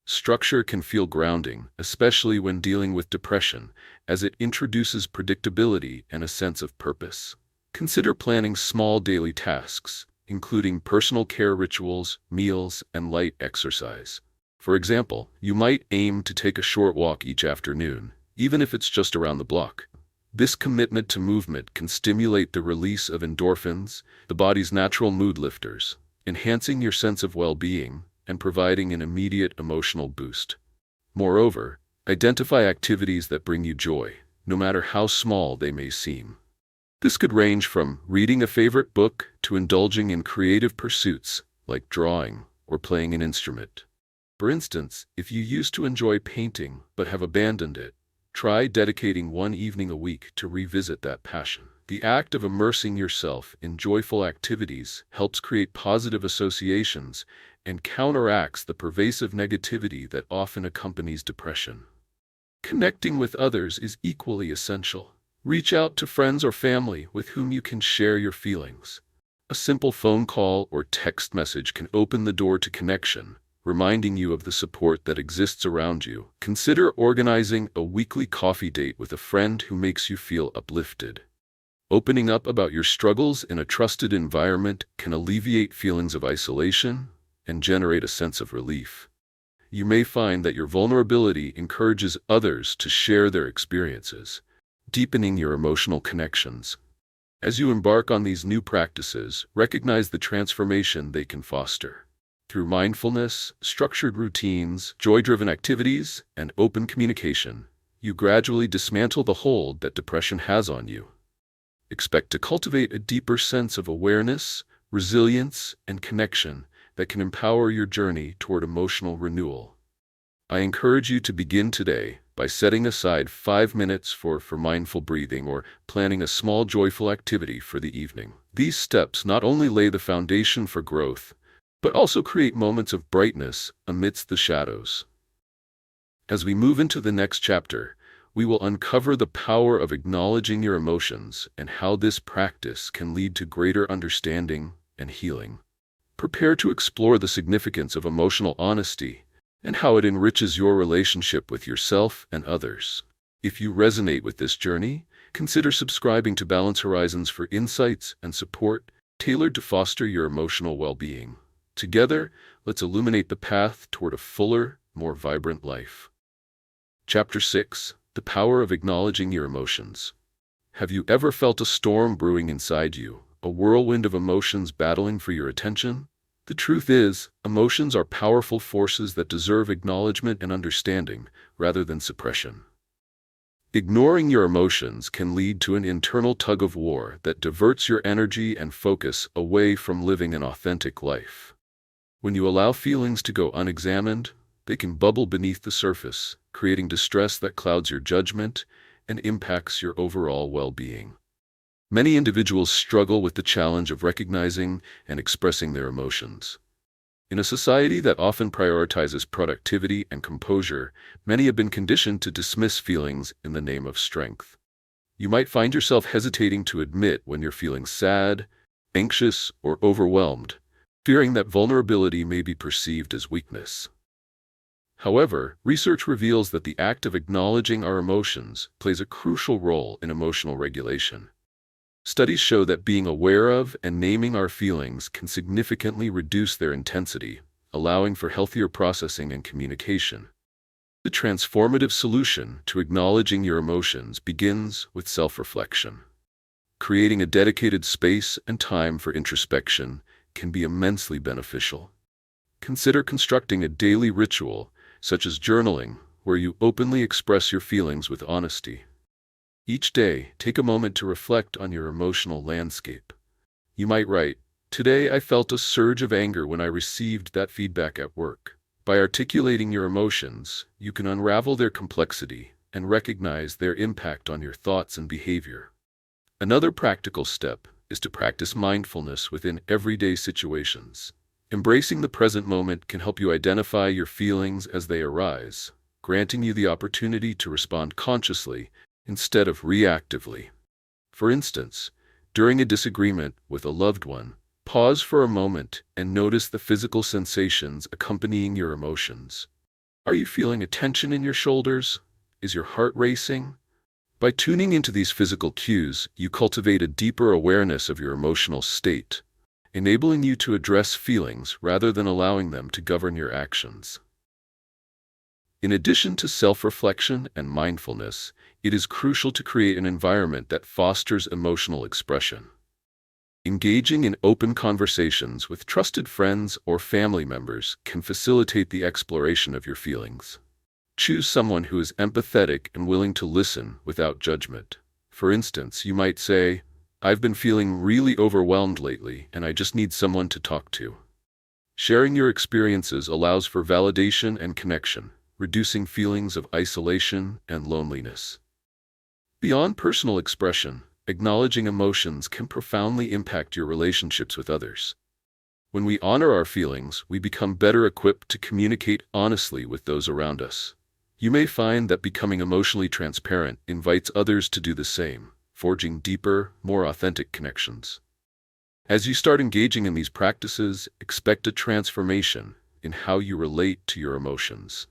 Structure can feel grounding, especially when dealing with depression, as it introduces predictability and a sense of purpose. Consider planning small daily tasks, including personal care rituals, meals, and light exercise. For example, you might aim to take a short walk each afternoon, even if it's just around the block. This commitment to movement can stimulate the release of endorphins, the body's natural mood lifters, enhancing your sense of well-being and providing an immediate emotional boost. Moreover, identify activities that bring you joy, no matter how small they may seem. This could range from reading a favorite book to indulging in creative pursuits like drawing or playing an instrument. For instance, if you used to enjoy painting but have abandoned it, try dedicating one evening a week to revisit that passion. The act of immersing yourself in joyful activities helps create positive associations and counteracts the pervasive negativity that often accompanies depression. Connecting with others is equally essential. Reach out to friends or family with whom you can share your feelings. A simple phone call or text message can open the door to connection, reminding you of the support that exists around you. Consider organizing a weekly coffee date with a friend who makes you feel uplifted. Opening up about your struggles in a trusted environment can alleviate feelings of isolation and generate a sense of relief. You may find that your vulnerability encourages others to share their experiences, deepening your emotional connections. As you embark on these new practices, recognize the transformation they can foster. Through mindfulness, structured routines, joy-driven activities, and open communication, you gradually dismantle the hold that depression has on you. Expect to cultivate a deeper sense of awareness, resilience, and connection that can empower your journey toward emotional renewal. I encourage you to begin today by setting aside 5 minutes for mindful breathing or planning a small joyful activity for the evening. These steps not only lay the foundation for growth, but also create moments of brightness amidst the shadows. As we move into the next chapter, we will uncover the power of acknowledging your emotions and how this practice can lead to greater understanding and healing. Prepare to explore the significance of emotional honesty and how it enriches your relationship with yourself and others. If you resonate with this journey, consider subscribing to Balance Horizons for insights and support tailored to foster your emotional well-being. Together, let's illuminate the path toward a fuller, more vibrant life. Chapter 6: The Power of Acknowledging Your Emotions. Have you ever felt a storm brewing inside you, a whirlwind of emotions battling for your attention? The truth is, emotions are powerful forces that deserve acknowledgement and understanding, rather than suppression. Ignoring your emotions can lead to an internal tug-of-war that diverts your energy and focus away from living an authentic life. When you allow feelings to go unexamined, they can bubble beneath the surface, creating distress that clouds your judgment and impacts your overall well-being. Many individuals struggle with the challenge of recognizing and expressing their emotions. In a society that often prioritizes productivity and composure, many have been conditioned to dismiss feelings in the name of strength. You might find yourself hesitating to admit when you're feeling sad, anxious, or overwhelmed, fearing that vulnerability may be perceived as weakness. However, research reveals that the act of acknowledging our emotions plays a crucial role in emotional regulation. Studies show that being aware of and naming our feelings can significantly reduce their intensity, allowing for healthier processing and communication. The transformative solution to acknowledging your emotions begins with self-reflection. Creating a dedicated space and time for introspection can be immensely beneficial. Consider constructing a daily ritual, such as journaling, where you openly express your feelings with honesty. Each day, take a moment to reflect on your emotional landscape. You might write, "Today I felt a surge of anger when I received that feedback at work." By articulating your emotions, you can unravel their complexity and recognize their impact on your thoughts and behavior. Another practical step is to practice mindfulness within everyday situations. Embracing the present moment can help you identify your feelings as they arise, granting you the opportunity to respond consciously instead of reactively. For instance, during a disagreement with a loved one, pause for a moment and notice the physical sensations accompanying your emotions. Are you feeling a tension in your shoulders? Is your heart racing? By tuning into these physical cues, you cultivate a deeper awareness of your emotional state, enabling you to address feelings rather than allowing them to govern your actions. In addition to self-reflection and mindfulness, it is crucial to create an environment that fosters emotional expression. Engaging in open conversations with trusted friends or family members can facilitate the exploration of your feelings. Choose someone who is empathetic and willing to listen without judgment. For instance, you might say, "I've been feeling really overwhelmed lately, and I just need someone to talk to." Sharing your experiences allows for validation and connection, reducing feelings of isolation and loneliness. Beyond personal expression, acknowledging emotions can profoundly impact your relationships with others. When we honor our feelings, we become better equipped to communicate honestly with those around us. You may find that becoming emotionally transparent invites others to do the same, forging deeper, more authentic connections. As you start engaging in these practices, expect a transformation in how you relate to your emotions.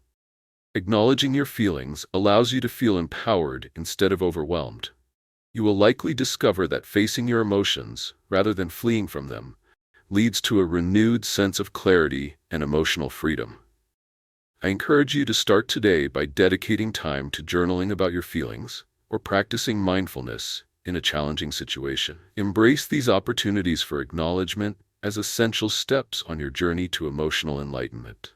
Acknowledging your feelings allows you to feel empowered instead of overwhelmed. You will likely discover that facing your emotions, rather than fleeing from them, leads to a renewed sense of clarity and emotional freedom. I encourage you to start today by dedicating time to journaling about your feelings or practicing mindfulness in a challenging situation. Embrace these opportunities for acknowledgement as essential steps on your journey to emotional enlightenment.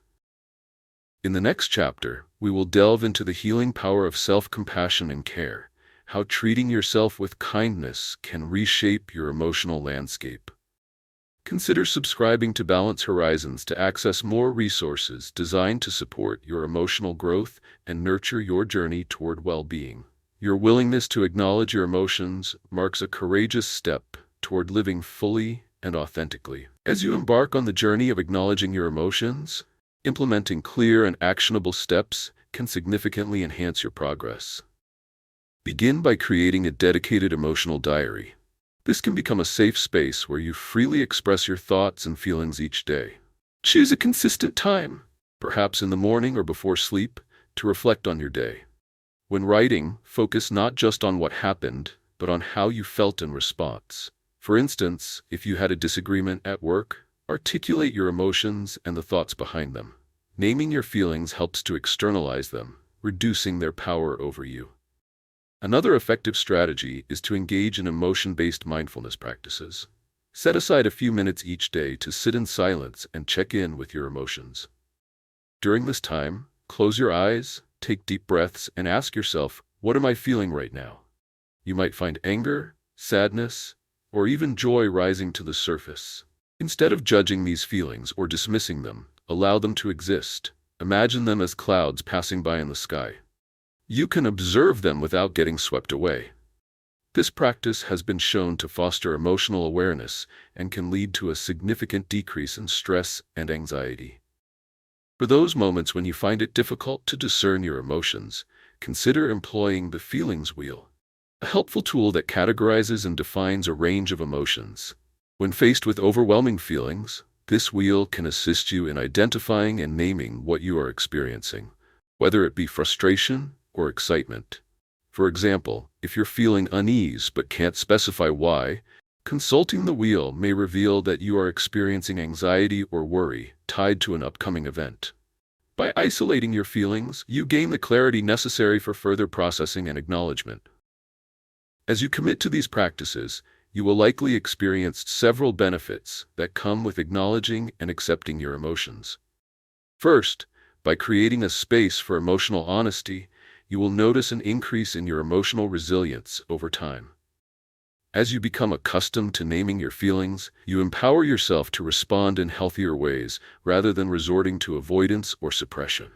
In the next chapter, we will delve into the healing power of self-compassion and care, how treating yourself with kindness can reshape your emotional landscape. Consider subscribing to Balance Horizons to access more resources designed to support your emotional growth and nurture your journey toward well-being. Your willingness to acknowledge your emotions marks a courageous step toward living fully and authentically. As you embark on the journey of acknowledging your emotions, implementing clear and actionable steps can significantly enhance your progress. Begin by creating a dedicated emotional diary. This can become a safe space where you freely express your thoughts and feelings each day. Choose a consistent time, perhaps in the morning or before sleep, to reflect on your day. When writing, focus not just on what happened, but on how you felt in response. For instance, if you had a disagreement at work, articulate your emotions and the thoughts behind them. Naming your feelings helps to externalize them, reducing their power over you. Another effective strategy is to engage in emotion-based mindfulness practices. Set aside a few minutes each day to sit in silence and check in with your emotions. During this time, close your eyes, take deep breaths, and ask yourself, what am I feeling right now? You might find anger, sadness, or even joy rising to the surface. Instead of judging these feelings or dismissing them, allow them to exist. Imagine them as clouds passing by in the sky. You can observe them without getting swept away. This practice has been shown to foster emotional awareness and can lead to a significant decrease in stress and anxiety. For those moments when you find it difficult to discern your emotions, consider employing the feelings wheel, a helpful tool that categorizes and defines a range of emotions. When faced with overwhelming feelings, this wheel can assist you in identifying and naming what you are experiencing, whether it be frustration or excitement. For example, if you're feeling unease but can't specify why, consulting the wheel may reveal that you are experiencing anxiety or worry tied to an upcoming event. By isolating your feelings, you gain the clarity necessary for further processing and acknowledgement. As you commit to these practices, you will likely experience several benefits that come with acknowledging and accepting your emotions. First, by creating a space for emotional honesty, you will notice an increase in your emotional resilience over time. As you become accustomed to naming your feelings, you empower yourself to respond in healthier ways rather than resorting to avoidance or suppression.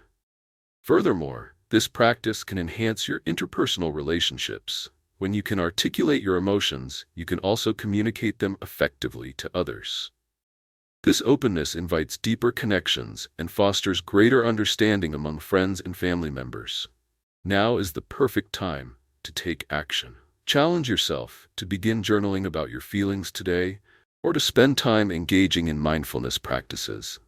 Furthermore, this practice can enhance your interpersonal relationships. When you can articulate your emotions, you can also communicate them effectively to others. This openness invites deeper connections and fosters greater understanding among friends and family members. Now is the perfect time to take action. Challenge yourself to begin journaling about your feelings today, or to spend time engaging in mindfulness practices.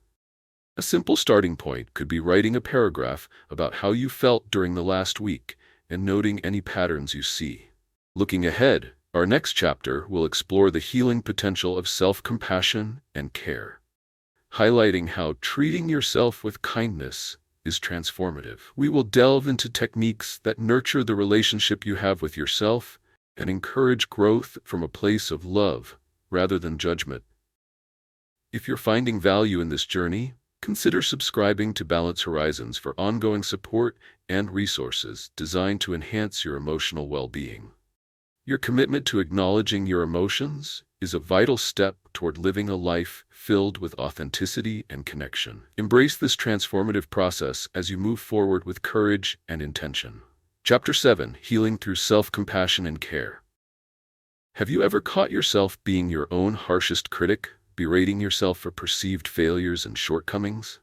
A simple starting point could be writing a paragraph about how you felt during the last week and noting any patterns you see. Looking ahead, our next chapter will explore the healing potential of self-compassion and care, highlighting how treating yourself with kindness is transformative. We will delve into techniques that nurture the relationship you have with yourself and encourage growth from a place of love rather than judgment. If you're finding value in this journey, consider subscribing to Balance Horizons for ongoing support and resources designed to enhance your emotional well-being. Your commitment to acknowledging your emotions is a vital step toward living a life filled with authenticity and connection. Embrace this transformative process as you move forward with courage and intention. Chapter 7: Healing Through Self-Compassion and Care. Have you ever caught yourself being your own harshest critic, berating yourself for perceived failures and shortcomings?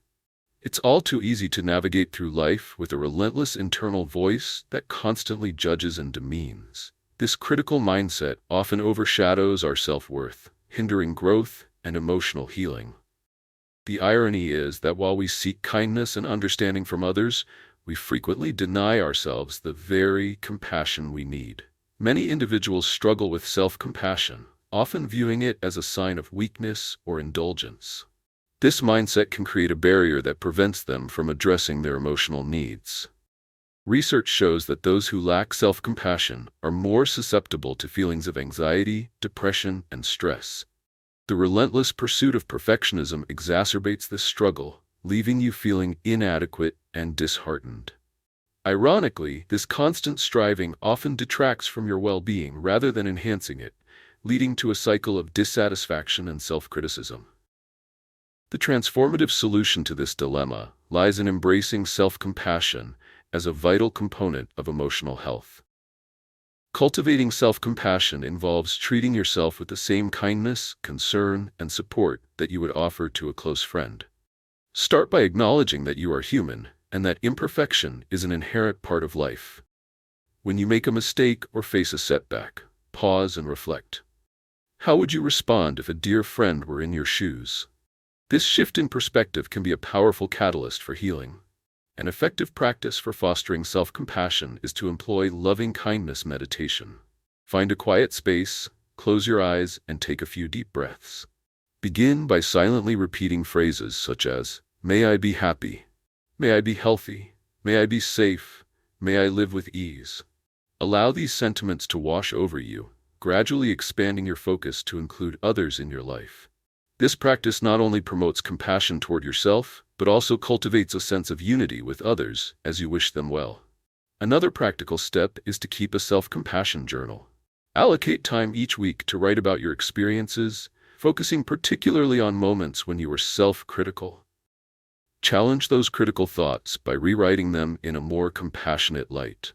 It's all too easy to navigate through life with a relentless internal voice that constantly judges and demeans. This critical mindset often overshadows our self-worth, hindering growth and emotional healing. The irony is that while we seek kindness and understanding from others, we frequently deny ourselves the very compassion we need. Many individuals struggle with self-compassion, often viewing it as a sign of weakness or indulgence. This mindset can create a barrier that prevents them from addressing their emotional needs. Research shows that those who lack self-compassion are more susceptible to feelings of anxiety, depression, and stress. The relentless pursuit of perfectionism exacerbates this struggle, leaving you feeling inadequate and disheartened. Ironically, this constant striving often detracts from your well-being rather than enhancing it, leading to a cycle of dissatisfaction and self-criticism. The transformative solution to this dilemma lies in embracing self-compassion as a vital component of emotional health. Cultivating self-compassion involves treating yourself with the same kindness, concern, and support that you would offer to a close friend. Start by acknowledging that you are human and that imperfection is an inherent part of life. When you make a mistake or face a setback, pause and reflect. How would you respond if a dear friend were in your shoes? This shift in perspective can be a powerful catalyst for healing. An effective practice for fostering self-compassion is to employ loving-kindness meditation. Find a quiet space, close your eyes, and take a few deep breaths. Begin by silently repeating phrases such as, "May I be happy," "May I be healthy," "May I be safe," "May I live with ease." Allow these sentiments to wash over you, gradually expanding your focus to include others in your life. This practice not only promotes compassion toward yourself, but also cultivates a sense of unity with others as you wish them well. Another practical step is to keep a self-compassion journal. Allocate time each week to write about your experiences, focusing particularly on moments when you were self-critical. Challenge those critical thoughts by rewriting them in a more compassionate light.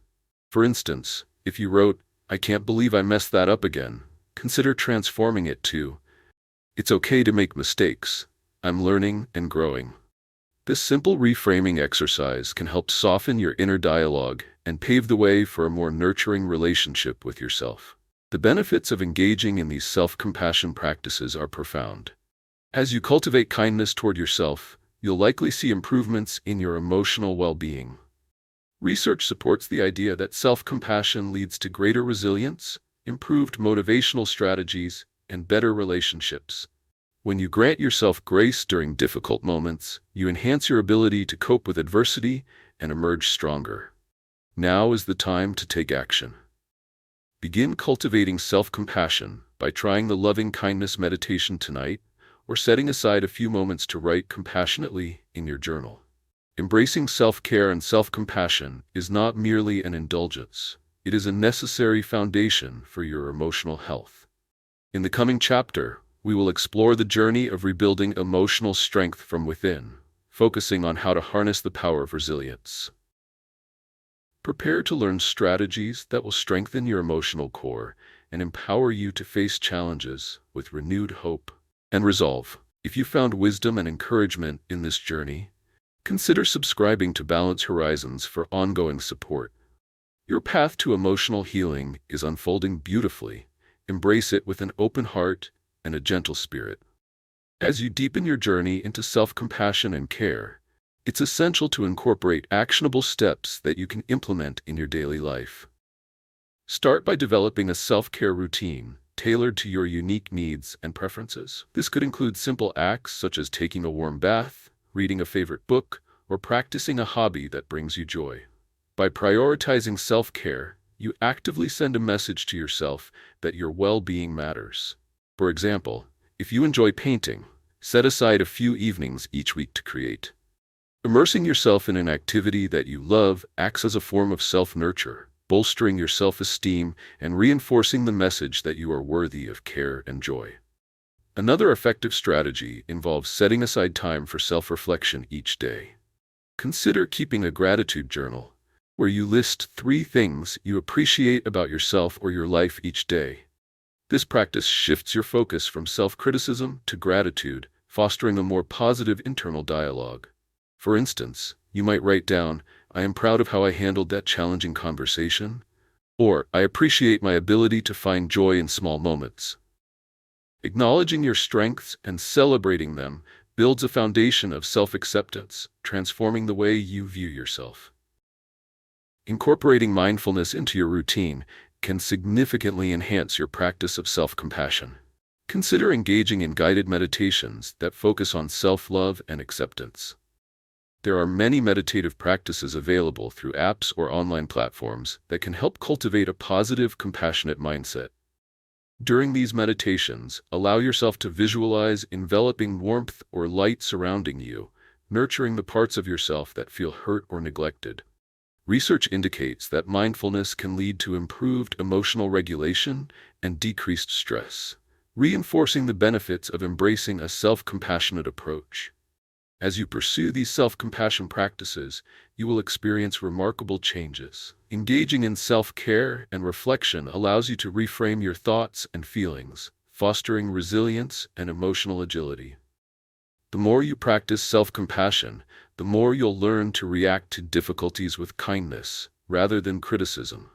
For instance, if you wrote, "I can't believe I messed that up again," consider transforming it to, "It's okay to make mistakes. I'm learning and growing." This simple reframing exercise can help soften your inner dialogue and pave the way for a more nurturing relationship with yourself. The benefits of engaging in these self-compassion practices are profound. As you cultivate kindness toward yourself, you'll likely see improvements in your emotional well-being. Research supports the idea that self-compassion leads to greater resilience, improved motivational strategies, and better relationships. When you grant yourself grace during difficult moments, you enhance your ability to cope with adversity and emerge stronger. Now is the time to take action. Begin cultivating self-compassion by trying the loving kindness meditation tonight, or setting aside a few moments to write compassionately in your journal. Embracing self-care and self-compassion is not merely an indulgence. It is a necessary foundation for your emotional health. In the coming chapter, we will explore the journey of rebuilding emotional strength from within, focusing on how to harness the power of resilience. Prepare to learn strategies that will strengthen your emotional core and empower you to face challenges with renewed hope and resolve. If you found wisdom and encouragement in this journey, consider subscribing to Balance Horizons for ongoing support. Your path to emotional healing is unfolding beautifully. Embrace it with an open heart and a gentle spirit. As you deepen your journey into self-compassion and care, it's essential to incorporate actionable steps that you can implement in your daily life. Start by developing a self-care routine tailored to your unique needs and preferences. This could include simple acts such as taking a warm bath, reading a favorite book, or practicing a hobby that brings you joy. By prioritizing self-care, you actively send a message to yourself that your well-being matters. For example, if you enjoy painting, set aside a few evenings each week to create. Immersing yourself in an activity that you love acts as a form of self-nurture, bolstering your self-esteem and reinforcing the message that you are worthy of care and joy. Another effective strategy involves setting aside time for self-reflection each day. Consider keeping a gratitude journal, where you list 3 things you appreciate about yourself or your life each day. This practice shifts your focus from self-criticism to gratitude, fostering a more positive internal dialogue. For instance, you might write down, "I am proud of how I handled that challenging conversation," or "I appreciate my ability to find joy in small moments." Acknowledging your strengths and celebrating them builds a foundation of self-acceptance, transforming the way you view yourself. Incorporating mindfulness into your routine can significantly enhance your practice of self-compassion. Consider engaging in guided meditations that focus on self-love and acceptance. There are many meditative practices available through apps or online platforms that can help cultivate a positive, compassionate mindset. During these meditations, allow yourself to visualize enveloping warmth or light surrounding you, nurturing the parts of yourself that feel hurt or neglected. Research indicates that mindfulness can lead to improved emotional regulation and decreased stress, reinforcing the benefits of embracing a self-compassionate approach. As you pursue these self-compassion practices, you will experience remarkable changes. Engaging in self-care and reflection allows you to reframe your thoughts and feelings, fostering resilience and emotional agility. The more you practice self-compassion, the more you'll learn to react to difficulties with kindness, rather than criticism.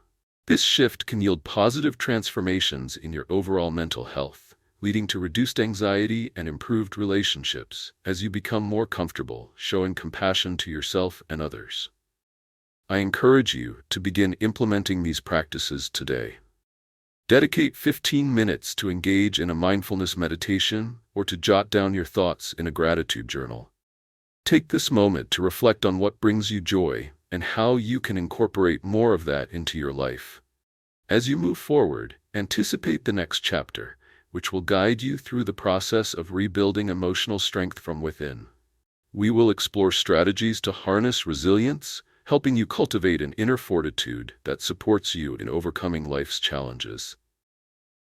This shift can yield positive transformations in your overall mental health, leading to reduced anxiety and improved relationships as you become more comfortable showing compassion to yourself and others. I encourage you to begin implementing these practices today. Dedicate 15 minutes to engage in a mindfulness meditation or to jot down your thoughts in a gratitude journal. Take this moment to reflect on what brings you joy and how you can incorporate more of that into your life. As you move forward, anticipate the next chapter, which will guide you through the process of rebuilding emotional strength from within. We will explore strategies to harness resilience, helping you cultivate an inner fortitude that supports you in overcoming life's challenges.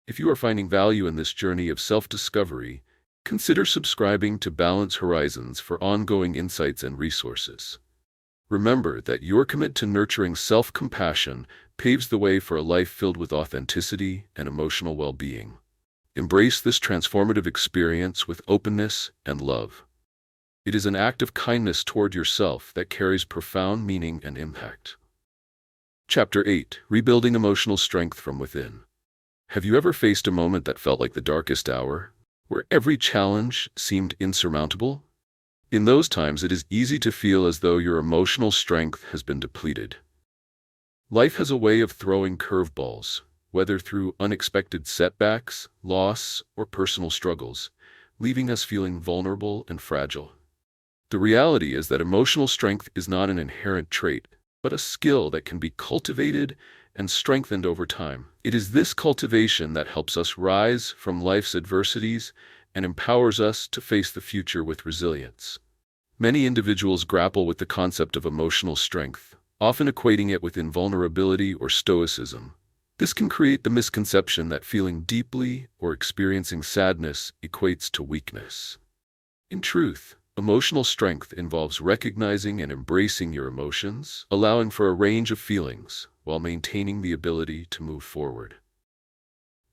If you are finding value in this journey of self-discovery, consider subscribing to Balance Horizons for ongoing insights and resources. Remember that your commitment to nurturing self-compassion paves the way for a life filled with authenticity and emotional well-being. Embrace this transformative experience with openness and love. It is an act of kindness toward yourself that carries profound meaning and impact. Chapter 8: Rebuilding Emotional Strength from Within. Have you ever faced a moment that felt like the darkest hour, where every challenge seemed insurmountable? In those times, it is easy to feel as though your emotional strength has been depleted. Life has a way of throwing curveballs, whether through unexpected setbacks, loss, or personal struggles, leaving us feeling vulnerable and fragile. The reality is that emotional strength is not an inherent trait, but a skill that can be cultivated and strengthened over time. It is this cultivation that helps us rise from life's adversities and empowers us to face the future with resilience. Many individuals grapple with the concept of emotional strength, often equating it with invulnerability or stoicism. This can create the misconception that feeling deeply or experiencing sadness equates to weakness. In truth, emotional strength involves recognizing and embracing your emotions, allowing for a range of feelings, while maintaining the ability to move forward.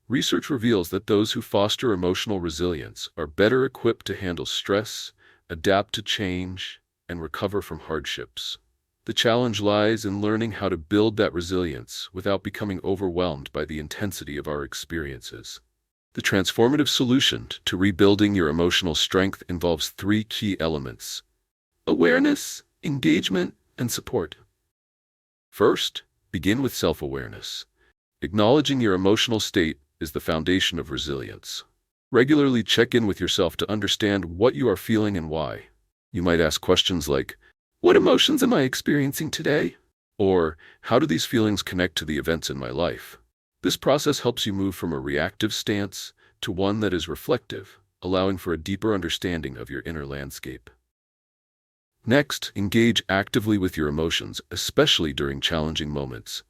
Research reveals that those who foster emotional resilience are better equipped to handle stress, adapt to change, and recover from hardships. The challenge lies in learning how to build that resilience without becoming overwhelmed by the intensity of our experiences. The transformative solution to rebuilding your emotional strength involves 3 key elements: awareness, engagement, and support. First, begin with self-awareness. Acknowledging your emotional state is the foundation of resilience. Regularly check in with yourself to understand what you are feeling and why. You might ask questions like, "What emotions am I experiencing today?" Or, "How do these feelings connect to the events in my life?" This process helps you move from a reactive stance to one that is reflective, allowing for a deeper understanding of your inner landscape. Next, engage actively with your emotions, especially during challenging moments.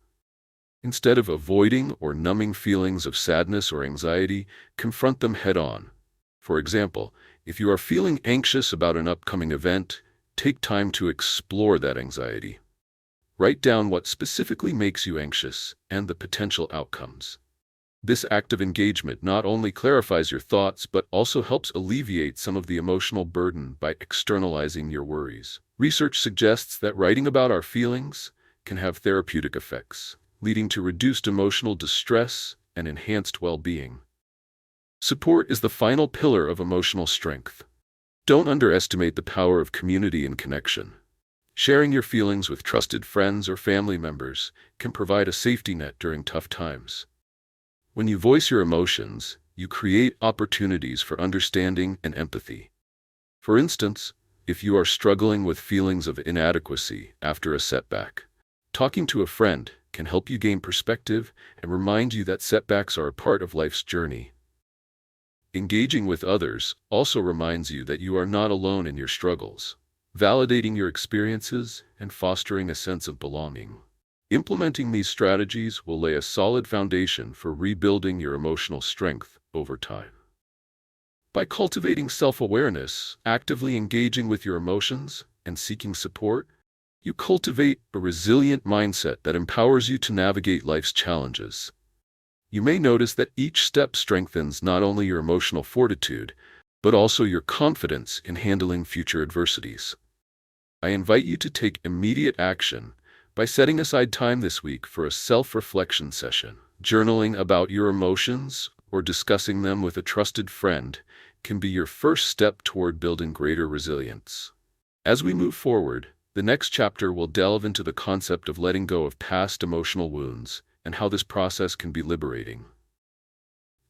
Instead of avoiding or numbing feelings of sadness or anxiety, confront them head-on. For example, if you are feeling anxious about an upcoming event, take time to explore that anxiety. Write down what specifically makes you anxious and the potential outcomes. This active engagement not only clarifies your thoughts but also helps alleviate some of the emotional burden by externalizing your worries. Research suggests that writing about our feelings can have therapeutic effects, leading to reduced emotional distress and enhanced well-being. Support is the final pillar of emotional strength. Don't underestimate the power of community and connection. Sharing your feelings with trusted friends or family members can provide a safety net during tough times. When you voice your emotions, you create opportunities for understanding and empathy. For instance, if you are struggling with feelings of inadequacy after a setback, talking to a friend can help you gain perspective and remind you that setbacks are a part of life's journey. Engaging with others also reminds you that you are not alone in your struggles, validating your experiences and fostering a sense of belonging. Implementing these strategies will lay a solid foundation for rebuilding your emotional strength over time. By cultivating self-awareness, actively engaging with your emotions, and seeking support, you cultivate a resilient mindset that empowers you to navigate life's challenges. You may notice that each step strengthens not only your emotional fortitude, but also your confidence in handling future adversities. I invite you to take immediate action by setting aside time this week for a self-reflection session. Journaling about your emotions or discussing them with a trusted friend can be your first step toward building greater resilience. As we move forward, the next chapter will delve into the concept of letting go of past emotional wounds and how this process can be liberating.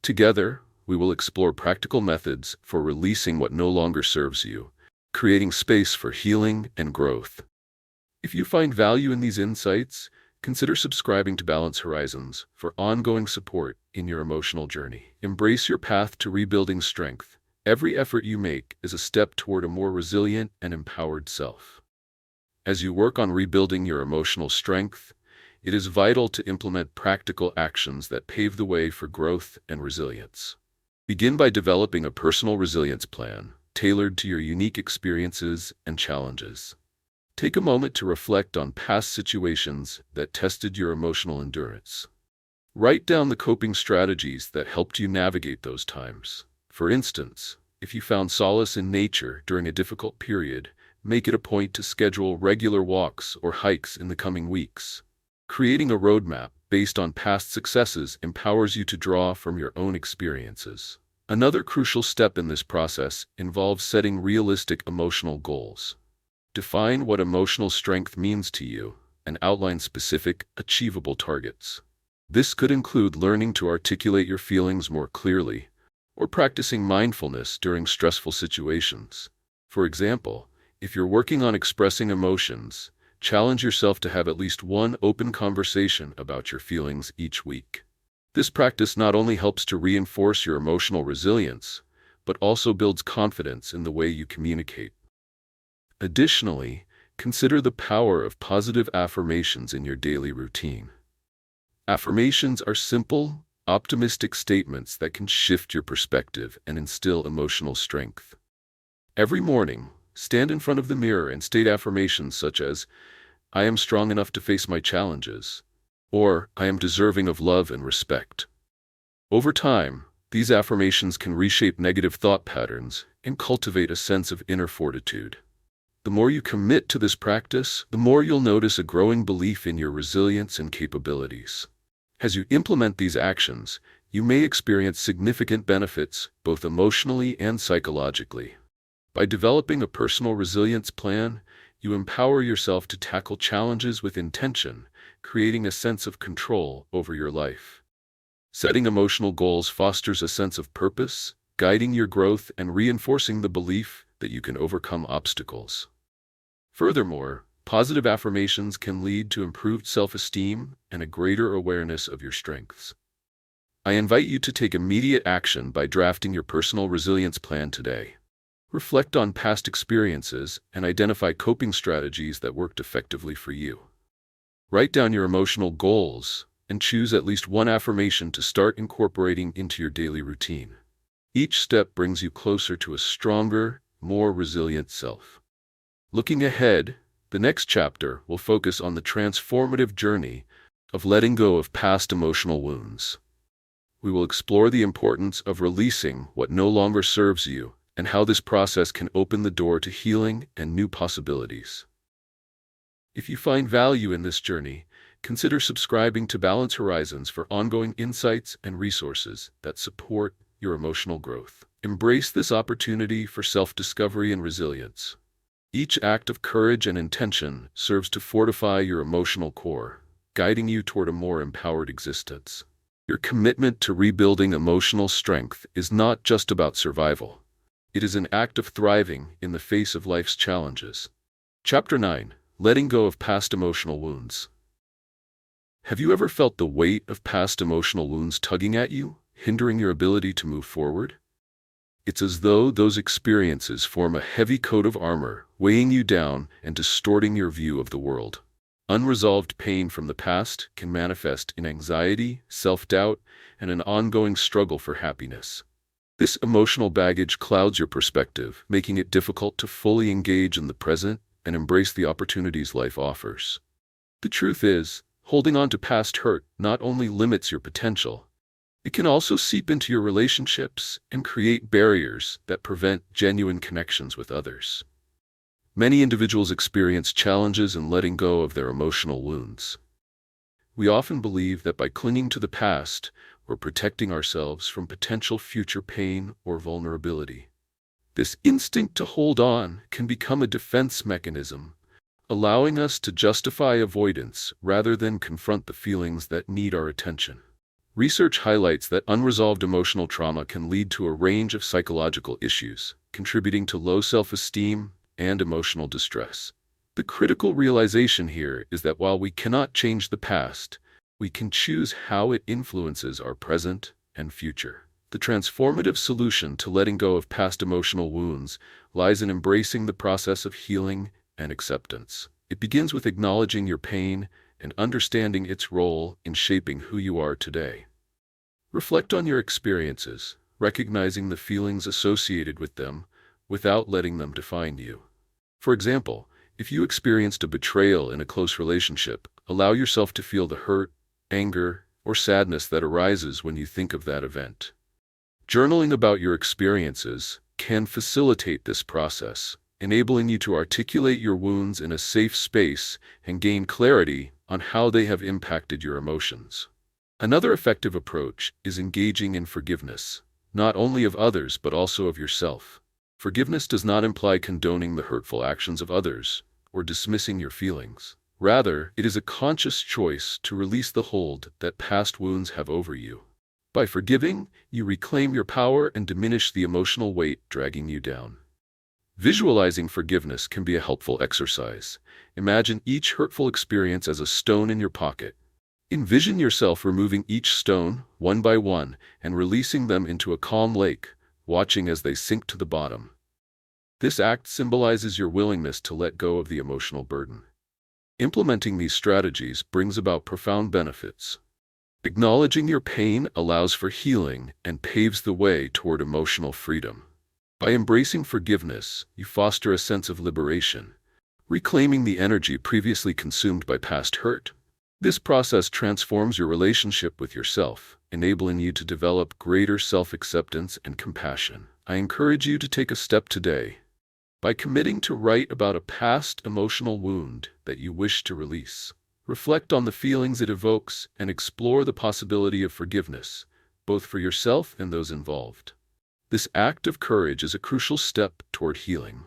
Together, we will explore practical methods for releasing what no longer serves you, creating space for healing and growth. If you find value in these insights, consider subscribing to Balance Horizons for ongoing support in your emotional journey. Embrace your path to rebuilding strength. Every effort you make is a step toward a more resilient and empowered self. As you work on rebuilding your emotional strength, it is vital to implement practical actions that pave the way for growth and resilience. Begin by developing a personal resilience plan, tailored to your unique experiences and challenges. Take a moment to reflect on past situations that tested your emotional endurance. Write down the coping strategies that helped you navigate those times. For instance, if you found solace in nature during a difficult period, make it a point to schedule regular walks or hikes in the coming weeks. Creating a roadmap based on past successes empowers you to draw from your own experiences. Another crucial step in this process involves setting realistic emotional goals. Define what emotional strength means to you and outline specific, achievable targets. This could include learning to articulate your feelings more clearly or practicing mindfulness during stressful situations. For example, if you're working on expressing emotions, challenge yourself to have at least one open conversation about your feelings each week. This practice not only helps to reinforce your emotional resilience, but also builds confidence in the way you communicate. Additionally, consider the power of positive affirmations in your daily routine. Affirmations are simple, optimistic statements that can shift your perspective and instill emotional strength. Every morning, stand in front of the mirror and state affirmations such as, "I am strong enough to face my challenges," or "I am deserving of love and respect." Over time, these affirmations can reshape negative thought patterns and cultivate a sense of inner fortitude. The more you commit to this practice, the more you'll notice a growing belief in your resilience and capabilities. As you implement these actions, you may experience significant benefits, both emotionally and psychologically. By developing a personal resilience plan, you empower yourself to tackle challenges with intention, creating a sense of control over your life. Setting emotional goals fosters a sense of purpose, guiding your growth and reinforcing the belief that you can overcome obstacles. Furthermore, positive affirmations can lead to improved self-esteem and a greater awareness of your strengths. I invite you to take immediate action by drafting your personal resilience plan today. Reflect on past experiences and identify coping strategies that worked effectively for you. Write down your emotional goals and choose at least one affirmation to start incorporating into your daily routine. Each step brings you closer to a stronger, more resilient self. Looking ahead, the next chapter will focus on the transformative journey of letting go of past emotional wounds. We will explore the importance of releasing what no longer serves you and how this process can open the door to healing and new possibilities. If you find value in this journey, consider subscribing to Balance Horizons for ongoing insights and resources that support your emotional growth. Embrace this opportunity for self-discovery and resilience. Each act of courage and intention serves to fortify your emotional core, guiding you toward a more empowered existence. Your commitment to rebuilding emotional strength is not just about survival. It is an act of thriving in the face of life's challenges. Chapter 9. Letting Go of Past Emotional Wounds. Have you ever felt the weight of past emotional wounds tugging at you, hindering your ability to move forward? It's as though those experiences form a heavy coat of armor, weighing you down and distorting your view of the world. Unresolved pain from the past can manifest in anxiety, self-doubt, and an ongoing struggle for happiness. This emotional baggage clouds your perspective, making it difficult to fully engage in the present and embrace the opportunities life offers. The truth is, holding on to past hurt not only limits your potential, it can also seep into your relationships and create barriers that prevent genuine connections with others. Many individuals experience challenges in letting go of their emotional wounds. We often believe that by clinging to the past, we're protecting ourselves from potential future pain or vulnerability. This instinct to hold on can become a defense mechanism, allowing us to justify avoidance rather than confront the feelings that need our attention. Research highlights that unresolved emotional trauma can lead to a range of psychological issues, contributing to low self-esteem and emotional distress. The critical realization here is that while we cannot change the past, we can choose how it influences our present and future. The transformative solution to letting go of past emotional wounds lies in embracing the process of healing and acceptance. It begins with acknowledging your pain and understanding its role in shaping who you are today. Reflect on your experiences, recognizing the feelings associated with them without letting them define you. For example, if you experienced a betrayal in a close relationship, allow yourself to feel the hurt, anger, or sadness that arises when you think of that event. Journaling about your experiences can facilitate this process, enabling you to articulate your wounds in a safe space and gain clarity on how they have impacted your emotions. Another effective approach is engaging in forgiveness, not only of others but also of yourself. Forgiveness does not imply condoning the hurtful actions of others or dismissing your feelings. Rather, it is a conscious choice to release the hold that past wounds have over you. By forgiving, you reclaim your power and diminish the emotional weight dragging you down. Visualizing forgiveness can be a helpful exercise. Imagine each hurtful experience as a stone in your pocket. Envision yourself removing each stone, one by one, and releasing them into a calm lake, watching as they sink to the bottom. This act symbolizes your willingness to let go of the emotional burden. Implementing these strategies brings about profound benefits. Acknowledging your pain allows for healing and paves the way toward emotional freedom. By embracing forgiveness, you foster a sense of liberation, reclaiming the energy previously consumed by past hurt. This process transforms your relationship with yourself, enabling you to develop greater self-acceptance and compassion. I encourage you to take a step today by committing to write about a past emotional wound that you wish to release. Reflect on the feelings it evokes and explore the possibility of forgiveness, both for yourself and those involved. This act of courage is a crucial step toward healing.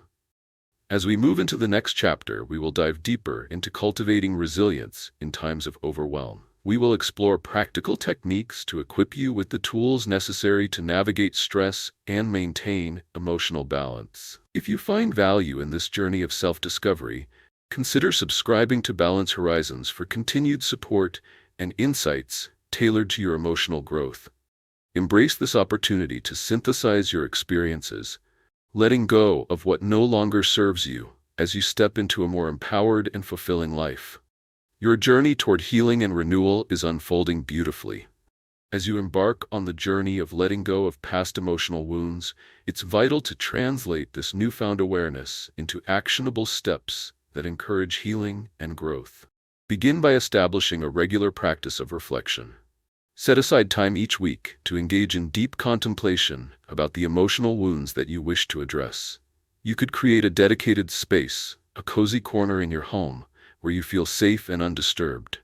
As we move into the next chapter, we will dive deeper into cultivating resilience in times of overwhelm. We will explore practical techniques to equip you with the tools necessary to navigate stress and maintain emotional balance. If you find value in this journey of self-discovery, consider subscribing to Balance Horizons for continued support and insights tailored to your emotional growth. Embrace this opportunity to synthesize your experiences, letting go of what no longer serves you as you step into a more empowered and fulfilling life. Your journey toward healing and renewal is unfolding beautifully. As you embark on the journey of letting go of past emotional wounds, it's vital to translate this newfound awareness into actionable steps that encourage healing and growth. Begin by establishing a regular practice of reflection. Set aside time each week to engage in deep contemplation about the emotional wounds that you wish to address. You could create a dedicated space, a cozy corner in your home, where you feel safe and undisturbed.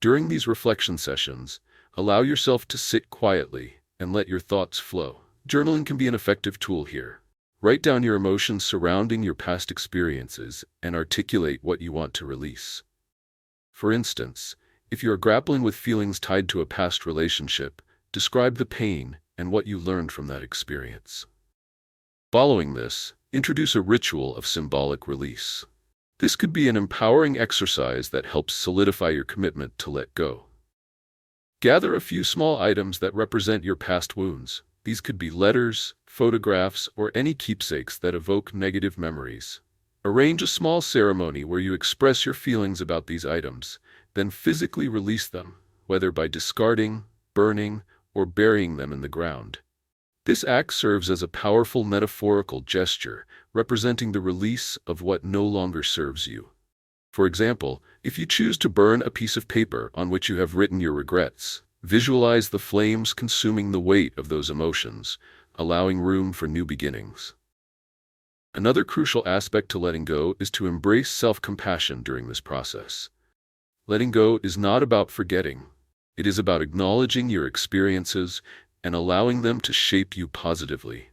During these reflection sessions, allow yourself to sit quietly and let your thoughts flow. Journaling can be an effective tool here. Write down your emotions surrounding your past experiences and articulate what you want to release. For instance, if you are grappling with feelings tied to a past relationship, describe the pain and what you learned from that experience. Following this, introduce a ritual of symbolic release. This could be an empowering exercise that helps solidify your commitment to let go. Gather a few small items that represent your past wounds. These could be letters, photographs, or any keepsakes that evoke negative memories. Arrange a small ceremony where you express your feelings about these items, then physically release them, whether by discarding, burning, or burying them in the ground. This act serves as a powerful metaphorical gesture, representing the release of what no longer serves you. For example, if you choose to burn a piece of paper on which you have written your regrets, visualize the flames consuming the weight of those emotions, allowing room for new beginnings. Another crucial aspect to letting go is to embrace self-compassion during this process. Letting go is not about forgetting. It is about acknowledging your experiences and allowing them to shape you positively.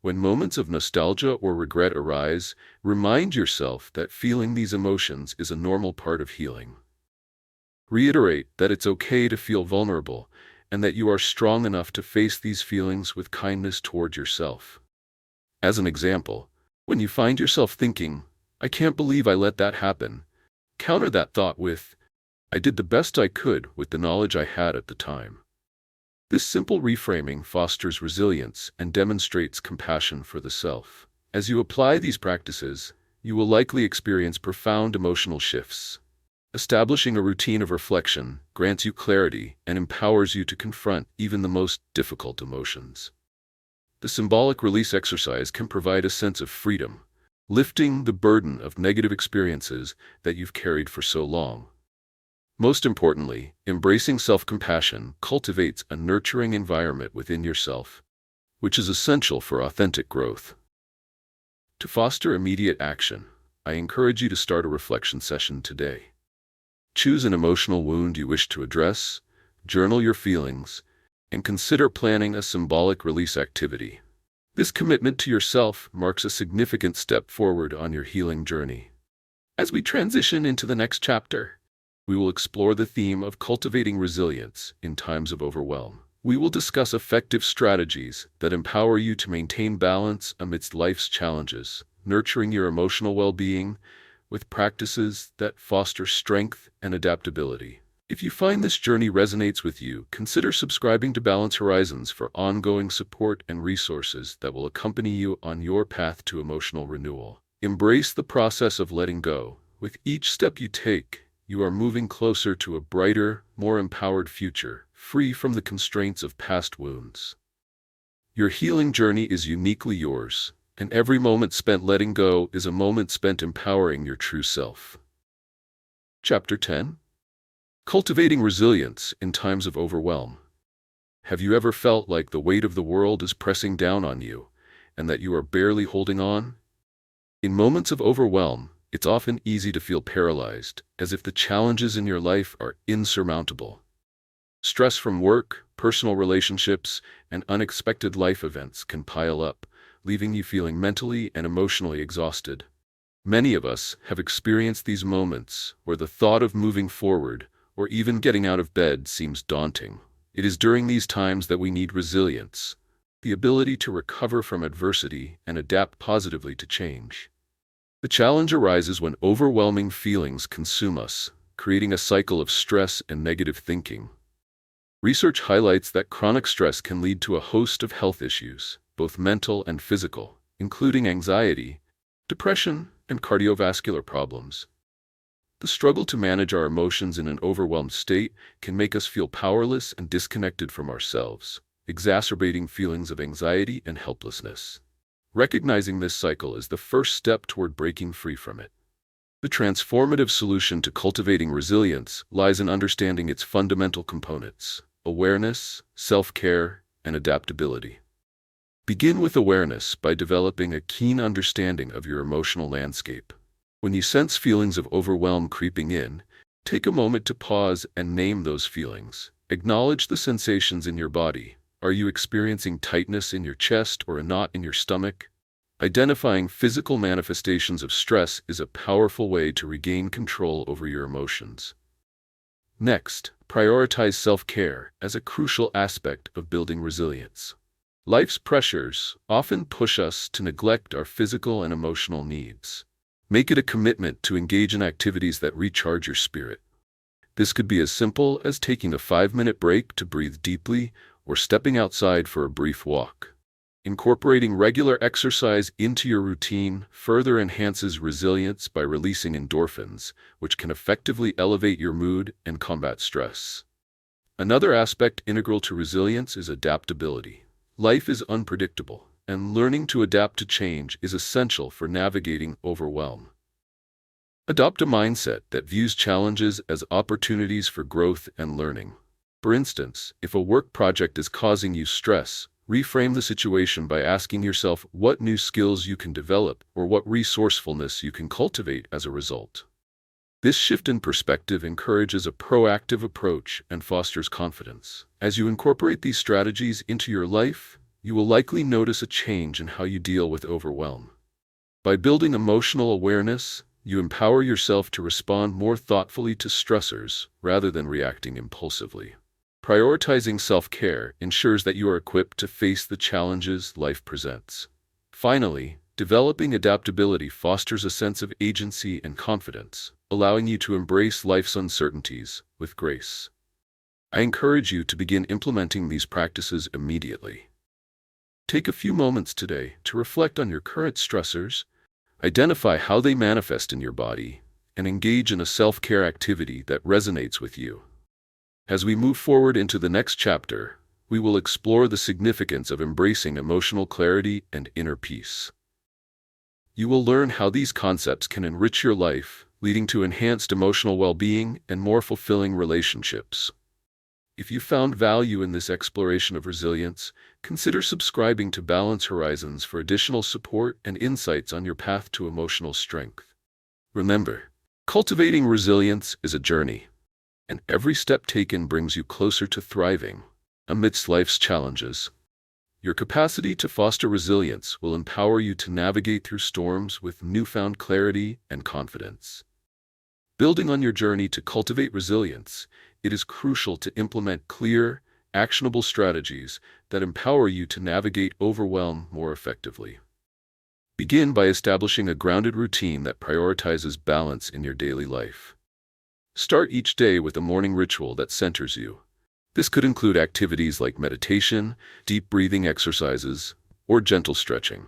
When moments of nostalgia or regret arise, remind yourself that feeling these emotions is a normal part of healing. Reiterate that it's okay to feel vulnerable and that you are strong enough to face these feelings with kindness toward yourself. As an example, when you find yourself thinking, "I can't believe I let that happen," counter that thought with, "I did the best I could with the knowledge I had at the time." This simple reframing fosters resilience and demonstrates compassion for the self. As you apply these practices, you will likely experience profound emotional shifts. Establishing a routine of reflection grants you clarity and empowers you to confront even the most difficult emotions. The symbolic release exercise can provide a sense of freedom, lifting the burden of negative experiences that you've carried for so long. Most importantly, embracing self-compassion cultivates a nurturing environment within yourself, which is essential for authentic growth. To foster immediate action, I encourage you to start a reflection session today. Choose an emotional wound you wish to address, journal your feelings, and consider planning a symbolic release activity. This commitment to yourself marks a significant step forward on your healing journey. As we transition into the next chapter, we will explore the theme of cultivating resilience in times of overwhelm. We will discuss effective strategies that empower you to maintain balance amidst life's challenges, nurturing your emotional well-being with practices that foster strength and adaptability. If you find this journey resonates with you, consider subscribing to Balance Horizons for ongoing support and resources that will accompany you on your path to emotional renewal. Embrace the process of letting go. With each step you take, you are moving closer to a brighter, more empowered future, free from the constraints of past wounds. Your healing journey is uniquely yours, and every moment spent letting go is a moment spent empowering your true self. Chapter 10. Cultivating Resilience in Times of Overwhelm. Have you ever felt like the weight of the world is pressing down on you, and that you are barely holding on? In moments of overwhelm, it's often easy to feel paralyzed, as if the challenges in your life are insurmountable. Stress from work, personal relationships, and unexpected life events can pile up, leaving you feeling mentally and emotionally exhausted. Many of us have experienced these moments where the thought of moving forward or even getting out of bed seems daunting. It is during these times that we need resilience, the ability to recover from adversity and adapt positively to change. The challenge arises when overwhelming feelings consume us, creating a cycle of stress and negative thinking. Research highlights that chronic stress can lead to a host of health issues, both mental and physical, including anxiety, depression, and cardiovascular problems. The struggle to manage our emotions in an overwhelmed state can make us feel powerless and disconnected from ourselves, exacerbating feelings of anxiety and helplessness. Recognizing this cycle is the first step toward breaking free from it. The transformative solution to cultivating resilience lies in understanding its fundamental components: awareness, self-care, and adaptability. Begin with awareness by developing a keen understanding of your emotional landscape. When you sense feelings of overwhelm creeping in, take a moment to pause and name those feelings. Acknowledge the sensations in your body. Are you experiencing tightness in your chest or a knot in your stomach? Identifying physical manifestations of stress is a powerful way to regain control over your emotions. Next, prioritize self-care as a crucial aspect of building resilience. Life's pressures often push us to neglect our physical and emotional needs. Make it a commitment to engage in activities that recharge your spirit. This could be as simple as taking a 5-minute break to breathe deeply or stepping outside for a brief walk. Incorporating regular exercise into your routine further enhances resilience by releasing endorphins, which can effectively elevate your mood and combat stress. Another aspect integral to resilience is adaptability. Life is unpredictable, and learning to adapt to change is essential for navigating overwhelm. Adopt a mindset that views challenges as opportunities for growth and learning. For instance, if a work project is causing you stress, reframe the situation by asking yourself what new skills you can develop or what resourcefulness you can cultivate as a result. This shift in perspective encourages a proactive approach and fosters confidence. As you incorporate these strategies into your life, you will likely notice a change in how you deal with overwhelm. By building emotional awareness, you empower yourself to respond more thoughtfully to stressors rather than reacting impulsively. Prioritizing self-care ensures that you are equipped to face the challenges life presents. Finally, developing adaptability fosters a sense of agency and confidence, allowing you to embrace life's uncertainties with grace. I encourage you to begin implementing these practices immediately. Take a few moments today to reflect on your current stressors, identify how they manifest in your body, and engage in a self-care activity that resonates with you. As we move forward into the next chapter, we will explore the significance of embracing emotional clarity and inner peace. You will learn how these concepts can enrich your life, leading to enhanced emotional well-being and more fulfilling relationships. If you found value in this exploration of resilience, consider subscribing to Balance Horizons for additional support and insights on your path to emotional strength. Remember, cultivating resilience is a journey, and every step taken brings you closer to thriving amidst life's challenges. Your capacity to foster resilience will empower you to navigate through storms with newfound clarity and confidence. Building on your journey to cultivate resilience, it is crucial to implement clear, actionable strategies that empower you to navigate overwhelm more effectively. Begin by establishing a grounded routine that prioritizes balance in your daily life. Start each day with a morning ritual that centers you. This could include activities like meditation, deep breathing exercises, or gentle stretching.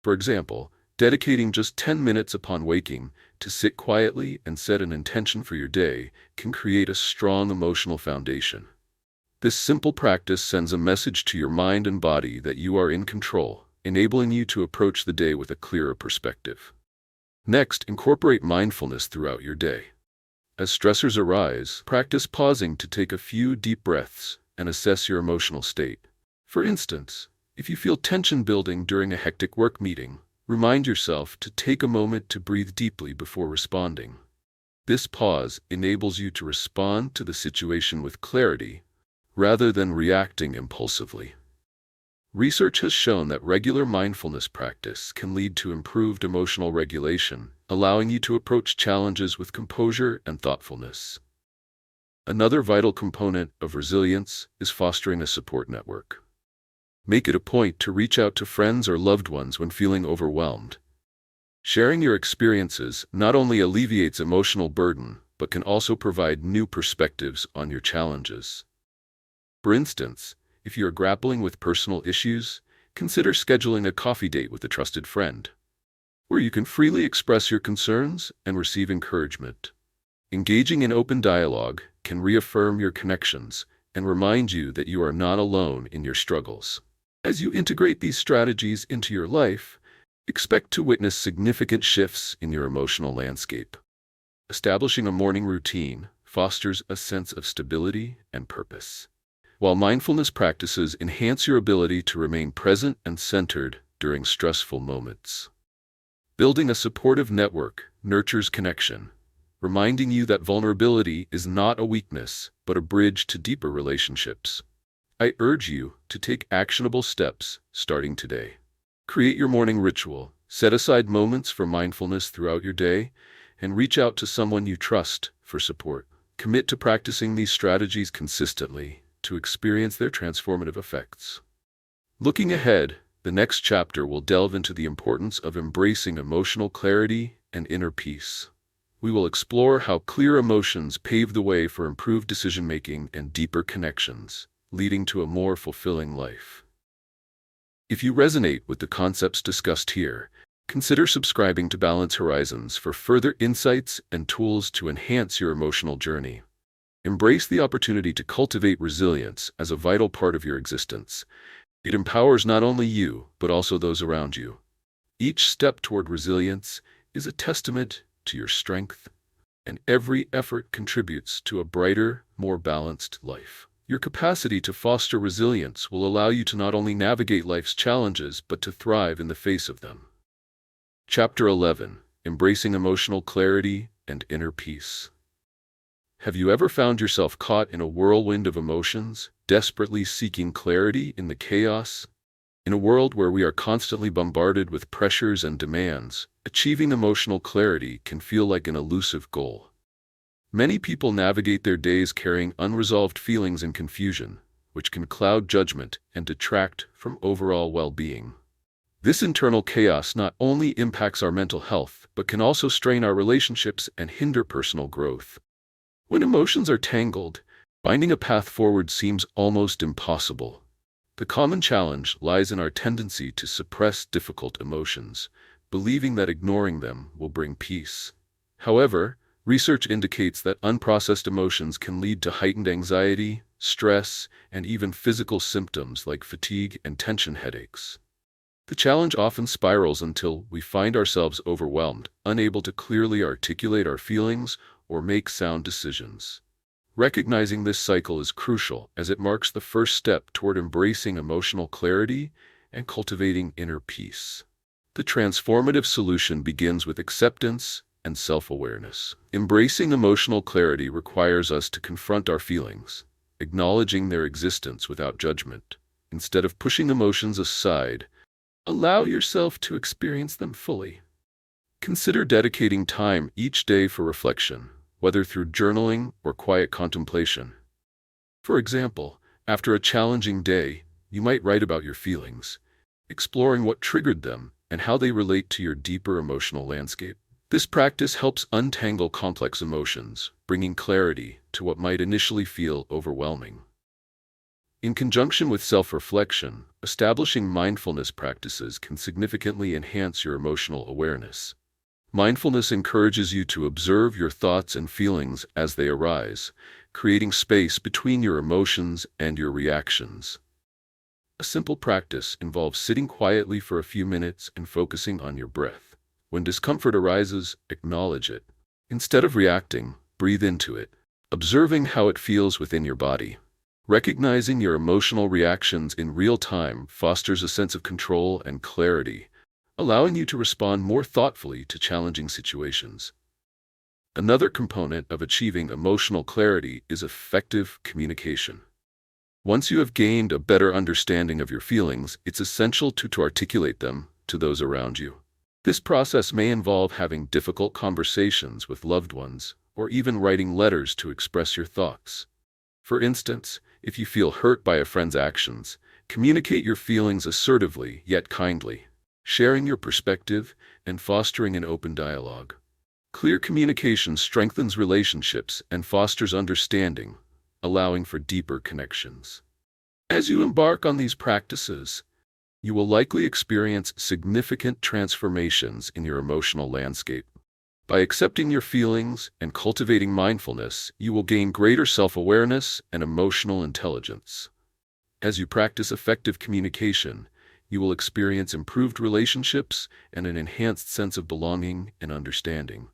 For example, dedicating just 10 minutes upon waking to sit quietly and set an intention for your day can create a strong emotional foundation. This simple practice sends a message to your mind and body that you are in control, enabling you to approach the day with a clearer perspective. Next, incorporate mindfulness throughout your day. As stressors arise, practice pausing to take a few deep breaths and assess your emotional state. For instance, if you feel tension building during a hectic work meeting, remind yourself to take a moment to breathe deeply before responding. This pause enables you to respond to the situation with clarity rather than reacting impulsively. Research has shown that regular mindfulness practice can lead to improved emotional regulation, allowing you to approach challenges with composure and thoughtfulness. Another vital component of resilience is fostering a support network. Make it a point to reach out to friends or loved ones when feeling overwhelmed. Sharing your experiences not only alleviates emotional burden, but can also provide new perspectives on your challenges. For instance, if you are grappling with personal issues, consider scheduling a coffee date with a trusted friend, where you can freely express your concerns and receive encouragement. Engaging in open dialogue can reaffirm your connections and remind you that you are not alone in your struggles. As you integrate these strategies into your life, expect to witness significant shifts in your emotional landscape. Establishing a morning routine fosters a sense of stability and purpose, while mindfulness practices enhance your ability to remain present and centered during stressful moments. Building a supportive network nurtures connection, reminding you that vulnerability is not a weakness, but a bridge to deeper relationships. I urge you to take actionable steps starting today. Create your morning ritual, set aside moments for mindfulness throughout your day, and reach out to someone you trust for support. Commit to practicing these strategies consistently to experience their transformative effects. Looking ahead, The next chapter will delve into the importance of embracing emotional clarity and inner peace. We will explore how clear emotions pave the way for improved decision-making and deeper connections, leading to a more fulfilling life. If you resonate with the concepts discussed here, consider subscribing to Balance Horizons for further insights and tools to enhance your emotional journey. Embrace the opportunity to cultivate resilience as a vital part of your existence. It empowers not only you, but also those around you. Each step toward resilience is a testament to your strength, and every effort contributes to a brighter, more balanced life. Your capacity to foster resilience will allow you to not only navigate life's challenges, but to thrive in the face of them. Chapter 11: Embracing Emotional Clarity and Inner Peace. Have you ever found yourself caught in a whirlwind of emotions, desperately seeking clarity in the chaos? In a world where we are constantly bombarded with pressures and demands, achieving emotional clarity can feel like an elusive goal. Many people navigate their days carrying unresolved feelings and confusion, which can cloud judgment and detract from overall well-being. This internal chaos not only impacts our mental health, but can also strain our relationships and hinder personal growth. When emotions are tangled, finding a path forward seems almost impossible. The common challenge lies in our tendency to suppress difficult emotions, believing that ignoring them will bring peace. However, research indicates that unprocessed emotions can lead to heightened anxiety, stress, and even physical symptoms like fatigue and tension headaches. The challenge often spirals until we find ourselves overwhelmed, unable to clearly articulate our feelings or make sound decisions. Recognizing this cycle is crucial, as it marks the first step toward embracing emotional clarity and cultivating inner peace. The transformative solution begins with acceptance and self-awareness. Embracing emotional clarity requires us to confront our feelings, acknowledging their existence without judgment. Instead of pushing emotions aside, allow yourself to experience them fully. Consider dedicating time each day for reflection, whether through journaling or quiet contemplation. For example, after a challenging day, you might write about your feelings, exploring what triggered them and how they relate to your deeper emotional landscape. This practice helps untangle complex emotions, bringing clarity to what might initially feel overwhelming. In conjunction with self-reflection, establishing mindfulness practices can significantly enhance your emotional awareness. Mindfulness encourages you to observe your thoughts and feelings as they arise, creating space between your emotions and your reactions. A simple practice involves sitting quietly for a few minutes and focusing on your breath. When discomfort arises, acknowledge it. Instead of reacting, breathe into it, observing how it feels within your body. Recognizing your emotional reactions in real time fosters a sense of control and clarity, allowing you to respond more thoughtfully to challenging situations. Another component of achieving emotional clarity is effective communication. Once you have gained a better understanding of your feelings, it's essential to articulate them to those around you. This process may involve having difficult conversations with loved ones, or even writing letters to express your thoughts. For instance, if you feel hurt by a friend's actions, communicate your feelings assertively yet kindly, sharing your perspective and fostering an open dialogue. Clear communication strengthens relationships and fosters understanding, allowing for deeper connections. As you embark on these practices, you will likely experience significant transformations in your emotional landscape. By accepting your feelings and cultivating mindfulness, you will gain greater self-awareness and emotional intelligence. As you practice effective communication, you will experience improved relationships and an enhanced sense of belonging and understanding.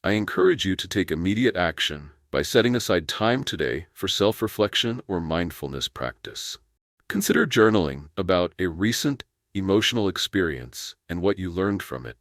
I encourage you to take immediate action by setting aside time today for self-reflection or mindfulness practice. Consider journaling about a recent emotional experience and what you learned from it.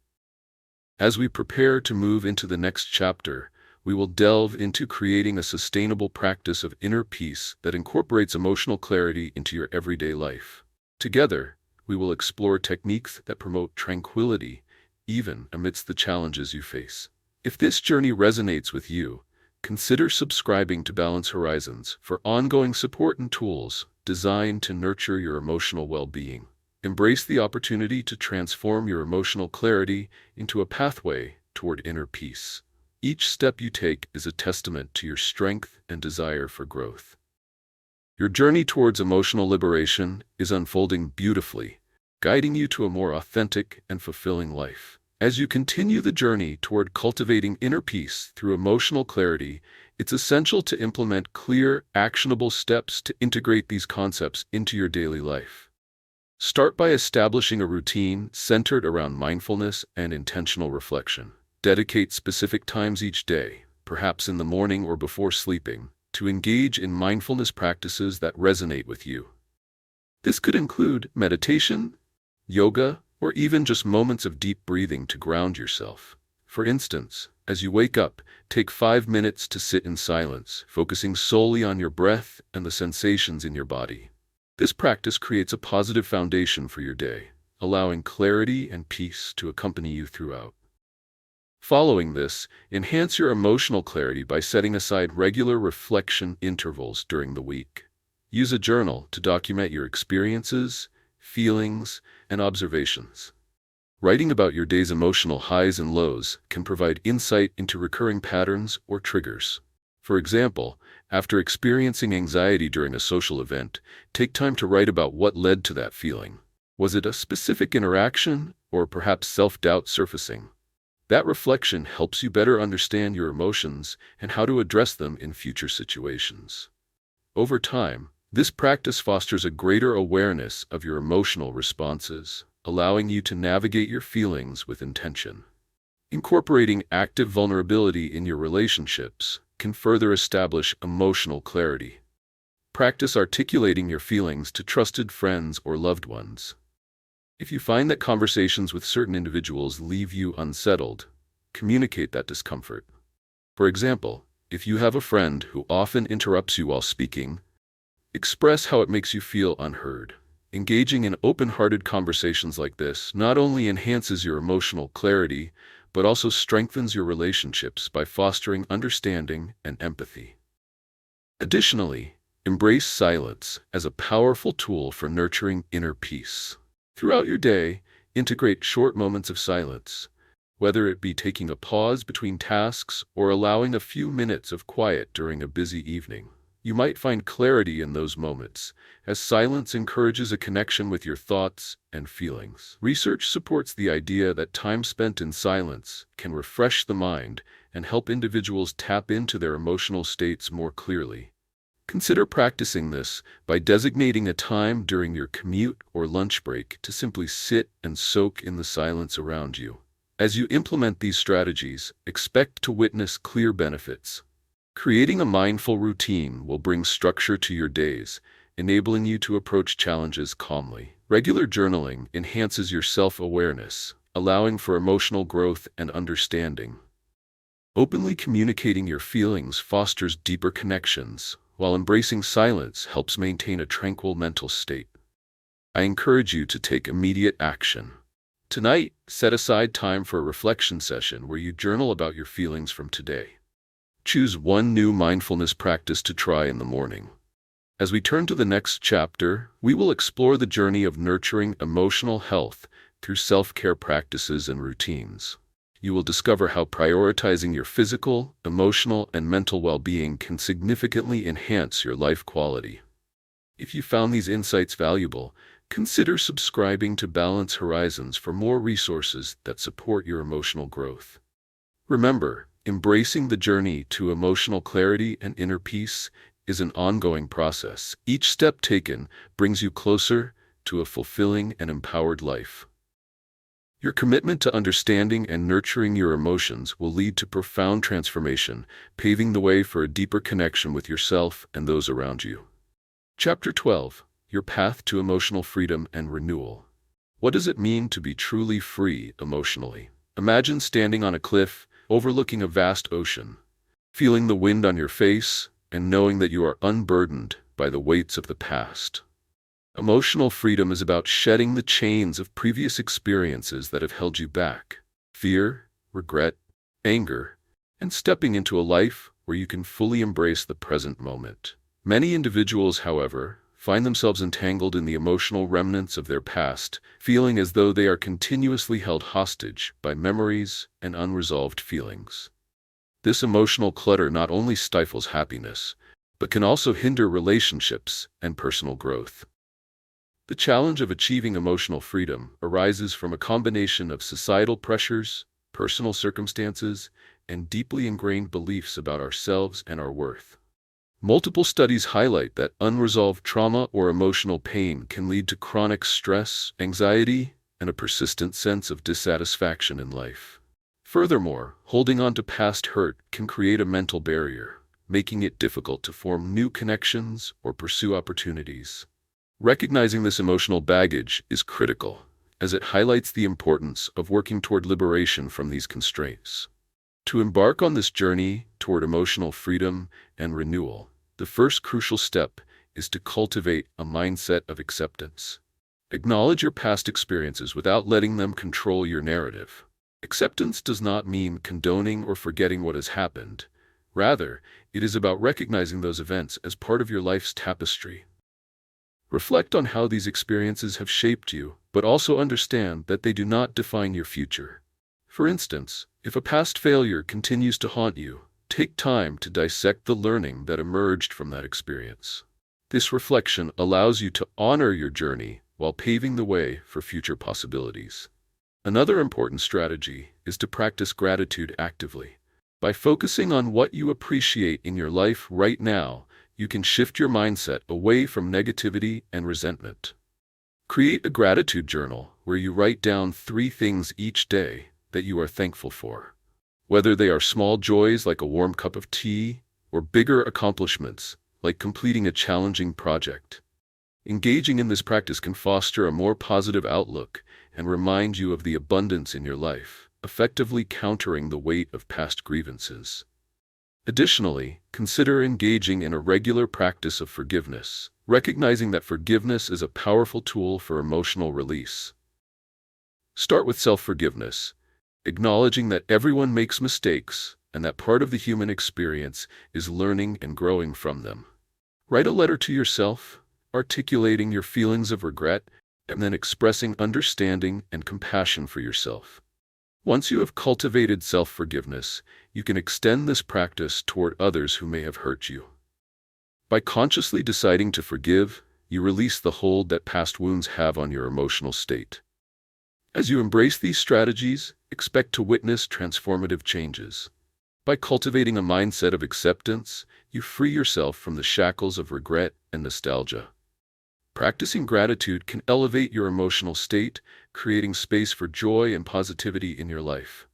As we prepare to move into the next chapter, we will delve into creating a sustainable practice of inner peace that incorporates emotional clarity into your everyday life. Together, we will explore techniques that promote tranquility, even amidst the challenges you face. If this journey resonates with you, consider subscribing to Balance Horizons for ongoing support and tools designed to nurture your emotional well-being. Embrace the opportunity to transform your emotional clarity into a pathway toward inner peace. Each step you take is a testament to your strength and desire for growth. Your journey towards emotional liberation is unfolding beautifully, guiding you to a more authentic and fulfilling life. As you continue the journey toward cultivating inner peace through emotional clarity, it's essential to implement clear, actionable steps to integrate these concepts into your daily life. Start by establishing a routine centered around mindfulness and intentional reflection. Dedicate specific times each day, perhaps in the morning or before sleeping, to engage in mindfulness practices that resonate with you. This could include meditation, yoga, or even just moments of deep breathing to ground yourself. For instance, as you wake up, take 5 minutes to sit in silence, focusing solely on your breath and the sensations in your body. This practice creates a positive foundation for your day, allowing clarity and peace to accompany you throughout. Following this, enhance your emotional clarity by setting aside regular reflection intervals during the week. Use a journal to document your experiences, feelings, and observations. Writing about your day's emotional highs and lows can provide insight into recurring patterns or triggers. For example, after experiencing anxiety during a social event, take time to write about what led to that feeling. Was it a specific interaction, or perhaps self-doubt surfacing? That reflection helps you better understand your emotions and how to address them in future situations. Over time, this practice fosters a greater awareness of your emotional responses, allowing you to navigate your feelings with intention. Incorporating active vulnerability in your relationships can further establish emotional clarity. Practice articulating your feelings to trusted friends or loved ones. If you find that conversations with certain individuals leave you unsettled, communicate that discomfort. For example, if you have a friend who often interrupts you while speaking, express how it makes you feel unheard. Engaging in open-hearted conversations like this not only enhances your emotional clarity, but also strengthens your relationships by fostering understanding and empathy. Additionally, embrace silence as a powerful tool for nurturing inner peace. Throughout your day, integrate short moments of silence, whether it be taking a pause between tasks or allowing a few minutes of quiet during a busy evening. You might find clarity in those moments, as silence encourages a connection with your thoughts and feelings. Research supports the idea that time spent in silence can refresh the mind and help individuals tap into their emotional states more clearly. Consider practicing this by designating a time during your commute or lunch break to simply sit and soak in the silence around you. As you implement these strategies, expect to witness clear benefits. Creating a mindful routine will bring structure to your days, enabling you to approach challenges calmly. Regular journaling enhances your self-awareness, allowing for emotional growth and understanding. Openly communicating your feelings fosters deeper connections, while embracing silence helps maintain a tranquil mental state. I encourage you to take immediate action. Tonight, set aside time for a reflection session where you journal about your feelings from today. Choose one new mindfulness practice to try in the morning. As we turn to the next chapter, we will explore the journey of nurturing emotional health through self-care practices and routines. You will discover how prioritizing your physical, emotional, and mental well-being can significantly enhance your life quality. If you found these insights valuable, consider subscribing to Balance Horizons for more resources that support your emotional growth. Remember, embracing the journey to emotional clarity and inner peace is an ongoing process. Each step taken brings you closer to a fulfilling and empowered life. Your commitment to understanding and nurturing your emotions will lead to profound transformation, paving the way for a deeper connection with yourself and those around you. Chapter 12. Your Path to Emotional Freedom and Renewal. What does it mean to be truly free emotionally? Imagine standing on a cliff, overlooking a vast ocean, feeling the wind on your face, and knowing that you are unburdened by the weights of the past. Emotional freedom is about shedding the chains of previous experiences that have held you back. Fear, regret, anger, and stepping into a life where you can fully embrace the present moment. Many individuals, however, find themselves entangled in the emotional remnants of their past, feeling as though they are continuously held hostage by memories and unresolved feelings. This emotional clutter not only stifles happiness, but can also hinder relationships and personal growth. The challenge of achieving emotional freedom arises from a combination of societal pressures, personal circumstances, and deeply ingrained beliefs about ourselves and our worth. Multiple studies highlight that unresolved trauma or emotional pain can lead to chronic stress, anxiety, and a persistent sense of dissatisfaction in life. Furthermore, holding on to past hurt can create a mental barrier, making it difficult to form new connections or pursue opportunities. Recognizing this emotional baggage is critical, as it highlights the importance of working toward liberation from these constraints. To embark on this journey toward emotional freedom and renewal, the first crucial step is to cultivate a mindset of acceptance. Acknowledge your past experiences without letting them control your narrative. Acceptance does not mean condoning or forgetting what has happened. Rather, it is about recognizing those events as part of your life's tapestry. Reflect on how these experiences have shaped you, but also understand that they do not define your future. For instance, if a past failure continues to haunt you, take time to dissect the learning that emerged from that experience. This reflection allows you to honor your journey while paving the way for future possibilities. Another important strategy is to practice gratitude actively. By focusing on what you appreciate in your life right now, you can shift your mindset away from negativity and resentment. Create a gratitude journal where you write down 3 things each day that you are thankful for. Whether they are small joys like a warm cup of tea, or bigger accomplishments like completing a challenging project. Engaging in this practice can foster a more positive outlook and remind you of the abundance in your life, effectively countering the weight of past grievances. Additionally, consider engaging in a regular practice of forgiveness, recognizing that forgiveness is a powerful tool for emotional release. Start with self-forgiveness, acknowledging that everyone makes mistakes and that part of the human experience is learning and growing from them. Write a letter to yourself, articulating your feelings of regret, and then expressing understanding and compassion for yourself. Once you have cultivated self-forgiveness, you can extend this practice toward others who may have hurt you. By consciously deciding to forgive, you release the hold that past wounds have on your emotional state. As you embrace these strategies, expect to witness transformative changes. By cultivating a mindset of acceptance, you free yourself from the shackles of regret and nostalgia. Practicing gratitude can elevate your emotional state, creating space for joy and positivity in your life.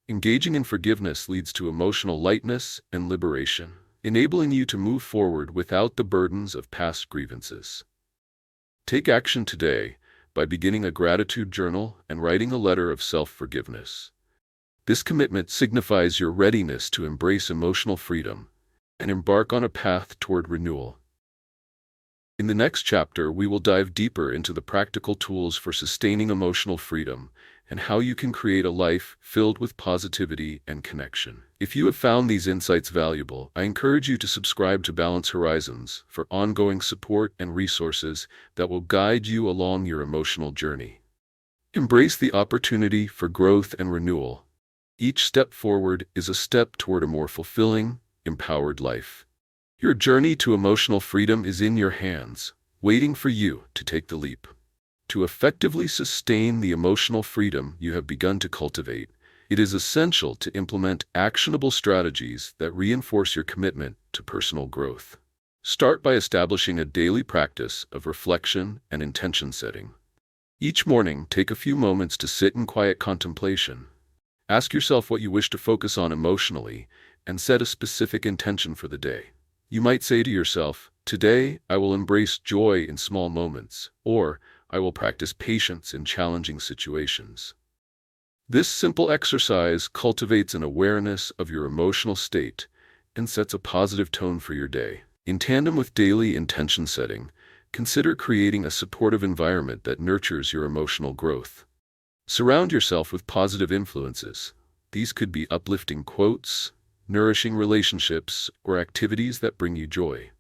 Engaging in forgiveness leads to emotional lightness and liberation, enabling you to move forward without the burdens of past grievances. Take action today by beginning a gratitude journal and writing a letter of self-forgiveness. This commitment signifies your readiness to embrace emotional freedom and embark on a path toward renewal. In the next chapter, we will dive deeper into the practical tools for sustaining emotional freedom and how you can create a life filled with positivity and connection. If you have found these insights valuable, I encourage you to subscribe to Balance Horizons for ongoing support and resources that will guide you along your emotional journey. Embrace the opportunity for growth and renewal. Each step forward is a step toward a more fulfilling, empowered life. Your journey to emotional freedom is in your hands, waiting for you to take the leap. To effectively sustain the emotional freedom you have begun to cultivate, it is essential to implement actionable strategies that reinforce your commitment to personal growth. Start by establishing a daily practice of reflection and intention setting. Each morning, take a few moments to sit in quiet contemplation. Ask yourself what you wish to focus on emotionally and set a specific intention for the day. You might say to yourself, "Today, I will embrace joy in small moments," or "I will practice patience in challenging situations." This simple exercise cultivates an awareness of your emotional state and sets a positive tone for your day. In tandem with daily intention setting, consider creating a supportive environment that nurtures your emotional growth. Surround yourself with positive influences. These could be uplifting quotes, nourishing relationships, or activities that bring you joy.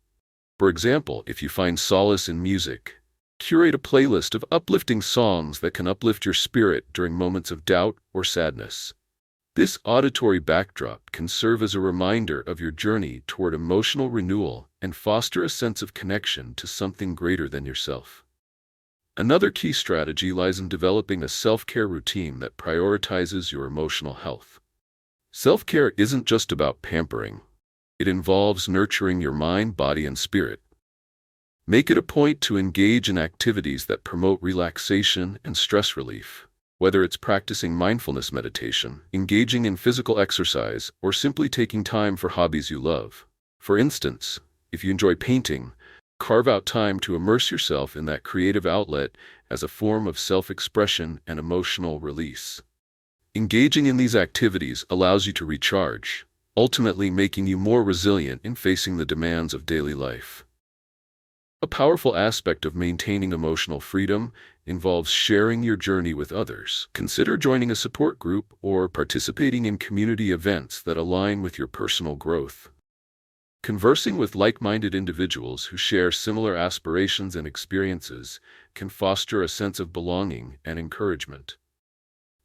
For example, if you find solace in music, curate a playlist of uplifting songs that can uplift your spirit during moments of doubt or sadness. This auditory backdrop can serve as a reminder of your journey toward emotional renewal and foster a sense of connection to something greater than yourself. Another key strategy lies in developing a self-care routine that prioritizes your emotional health. Self-care isn't just about pampering. It involves nurturing your mind, body, and spirit. Make it a point to engage in activities that promote relaxation and stress relief. Whether it's practicing mindfulness meditation, engaging in physical exercise, or simply taking time for hobbies you love. For instance, if you enjoy painting, carve out time to immerse yourself in that creative outlet as a form of self-expression and emotional release. Engaging in these activities allows you to recharge, ultimately making you more resilient in facing the demands of daily life. A powerful aspect of maintaining emotional freedom involves sharing your journey with others. Consider joining a support group or participating in community events that align with your personal growth. Conversing with like-minded individuals who share similar aspirations and experiences can foster a sense of belonging and encouragement.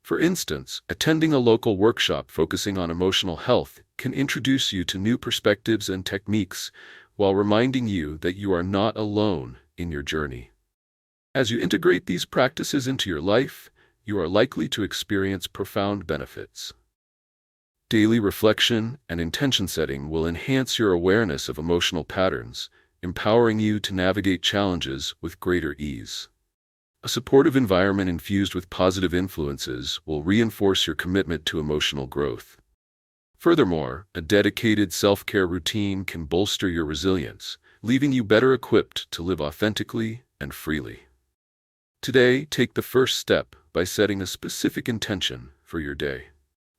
For instance, attending a local workshop focusing on emotional health can introduce you to new perspectives and techniques while reminding you that you are not alone in your journey. As you integrate these practices into your life, you are likely to experience profound benefits. Daily reflection and intention setting will enhance your awareness of emotional patterns, empowering you to navigate challenges with greater ease. A supportive environment infused with positive influences will reinforce your commitment to emotional growth. Furthermore, a dedicated self-care routine can bolster your resilience, leaving you better equipped to live authentically and freely. Today, take the first step by setting a specific intention for your day.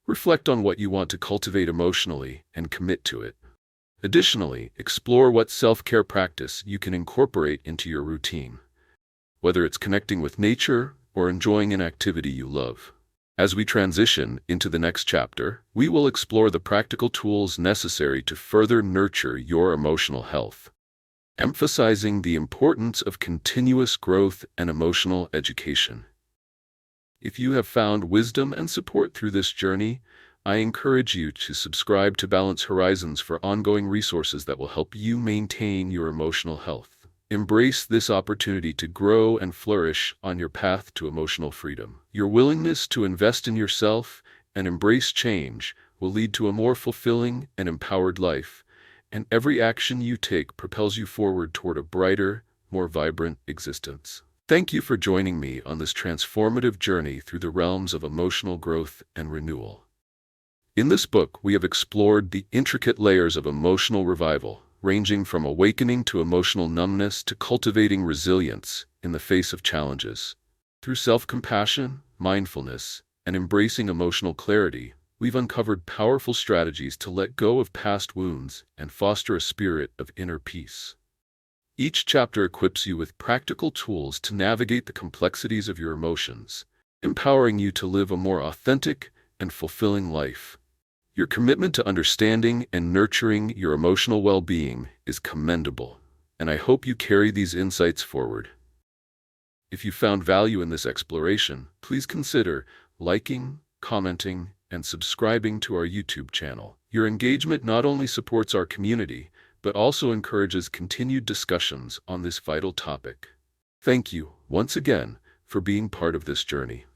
Reflect on what you want to cultivate emotionally and commit to it. Additionally, explore what self-care practice you can incorporate into your routine, whether it's connecting with nature or enjoying an activity you love. As we transition into the next chapter, we will explore the practical tools necessary to further nurture your emotional health, emphasizing the importance of continuous growth and emotional education. If you have found wisdom and support through this journey, I encourage you to subscribe to Balance Horizons for ongoing resources that will help you maintain your emotional health. Embrace this opportunity to grow and flourish on your path to emotional freedom. Your willingness to invest in yourself and embrace change will lead to a more fulfilling and empowered life, and every action you take propels you forward toward a brighter, more vibrant existence. Thank you for joining me on this transformative journey through the realms of emotional growth and renewal. In this book, we have explored the intricate layers of emotional revival, ranging from awakening to emotional numbness to cultivating resilience in the face of challenges. Through self-compassion, mindfulness, and embracing emotional clarity, we've uncovered powerful strategies to let go of past wounds and foster a spirit of inner peace. Each chapter equips you with practical tools to navigate the complexities of your emotions, empowering you to live a more authentic and fulfilling life. Your commitment to understanding and nurturing your emotional well-being is commendable, and I hope you carry these insights forward. If you found value in this exploration, please consider liking, commenting, and subscribing to our YouTube channel. Your engagement not only supports our community, but also encourages continued discussions on this vital topic. Thank you, once again, for being part of this journey.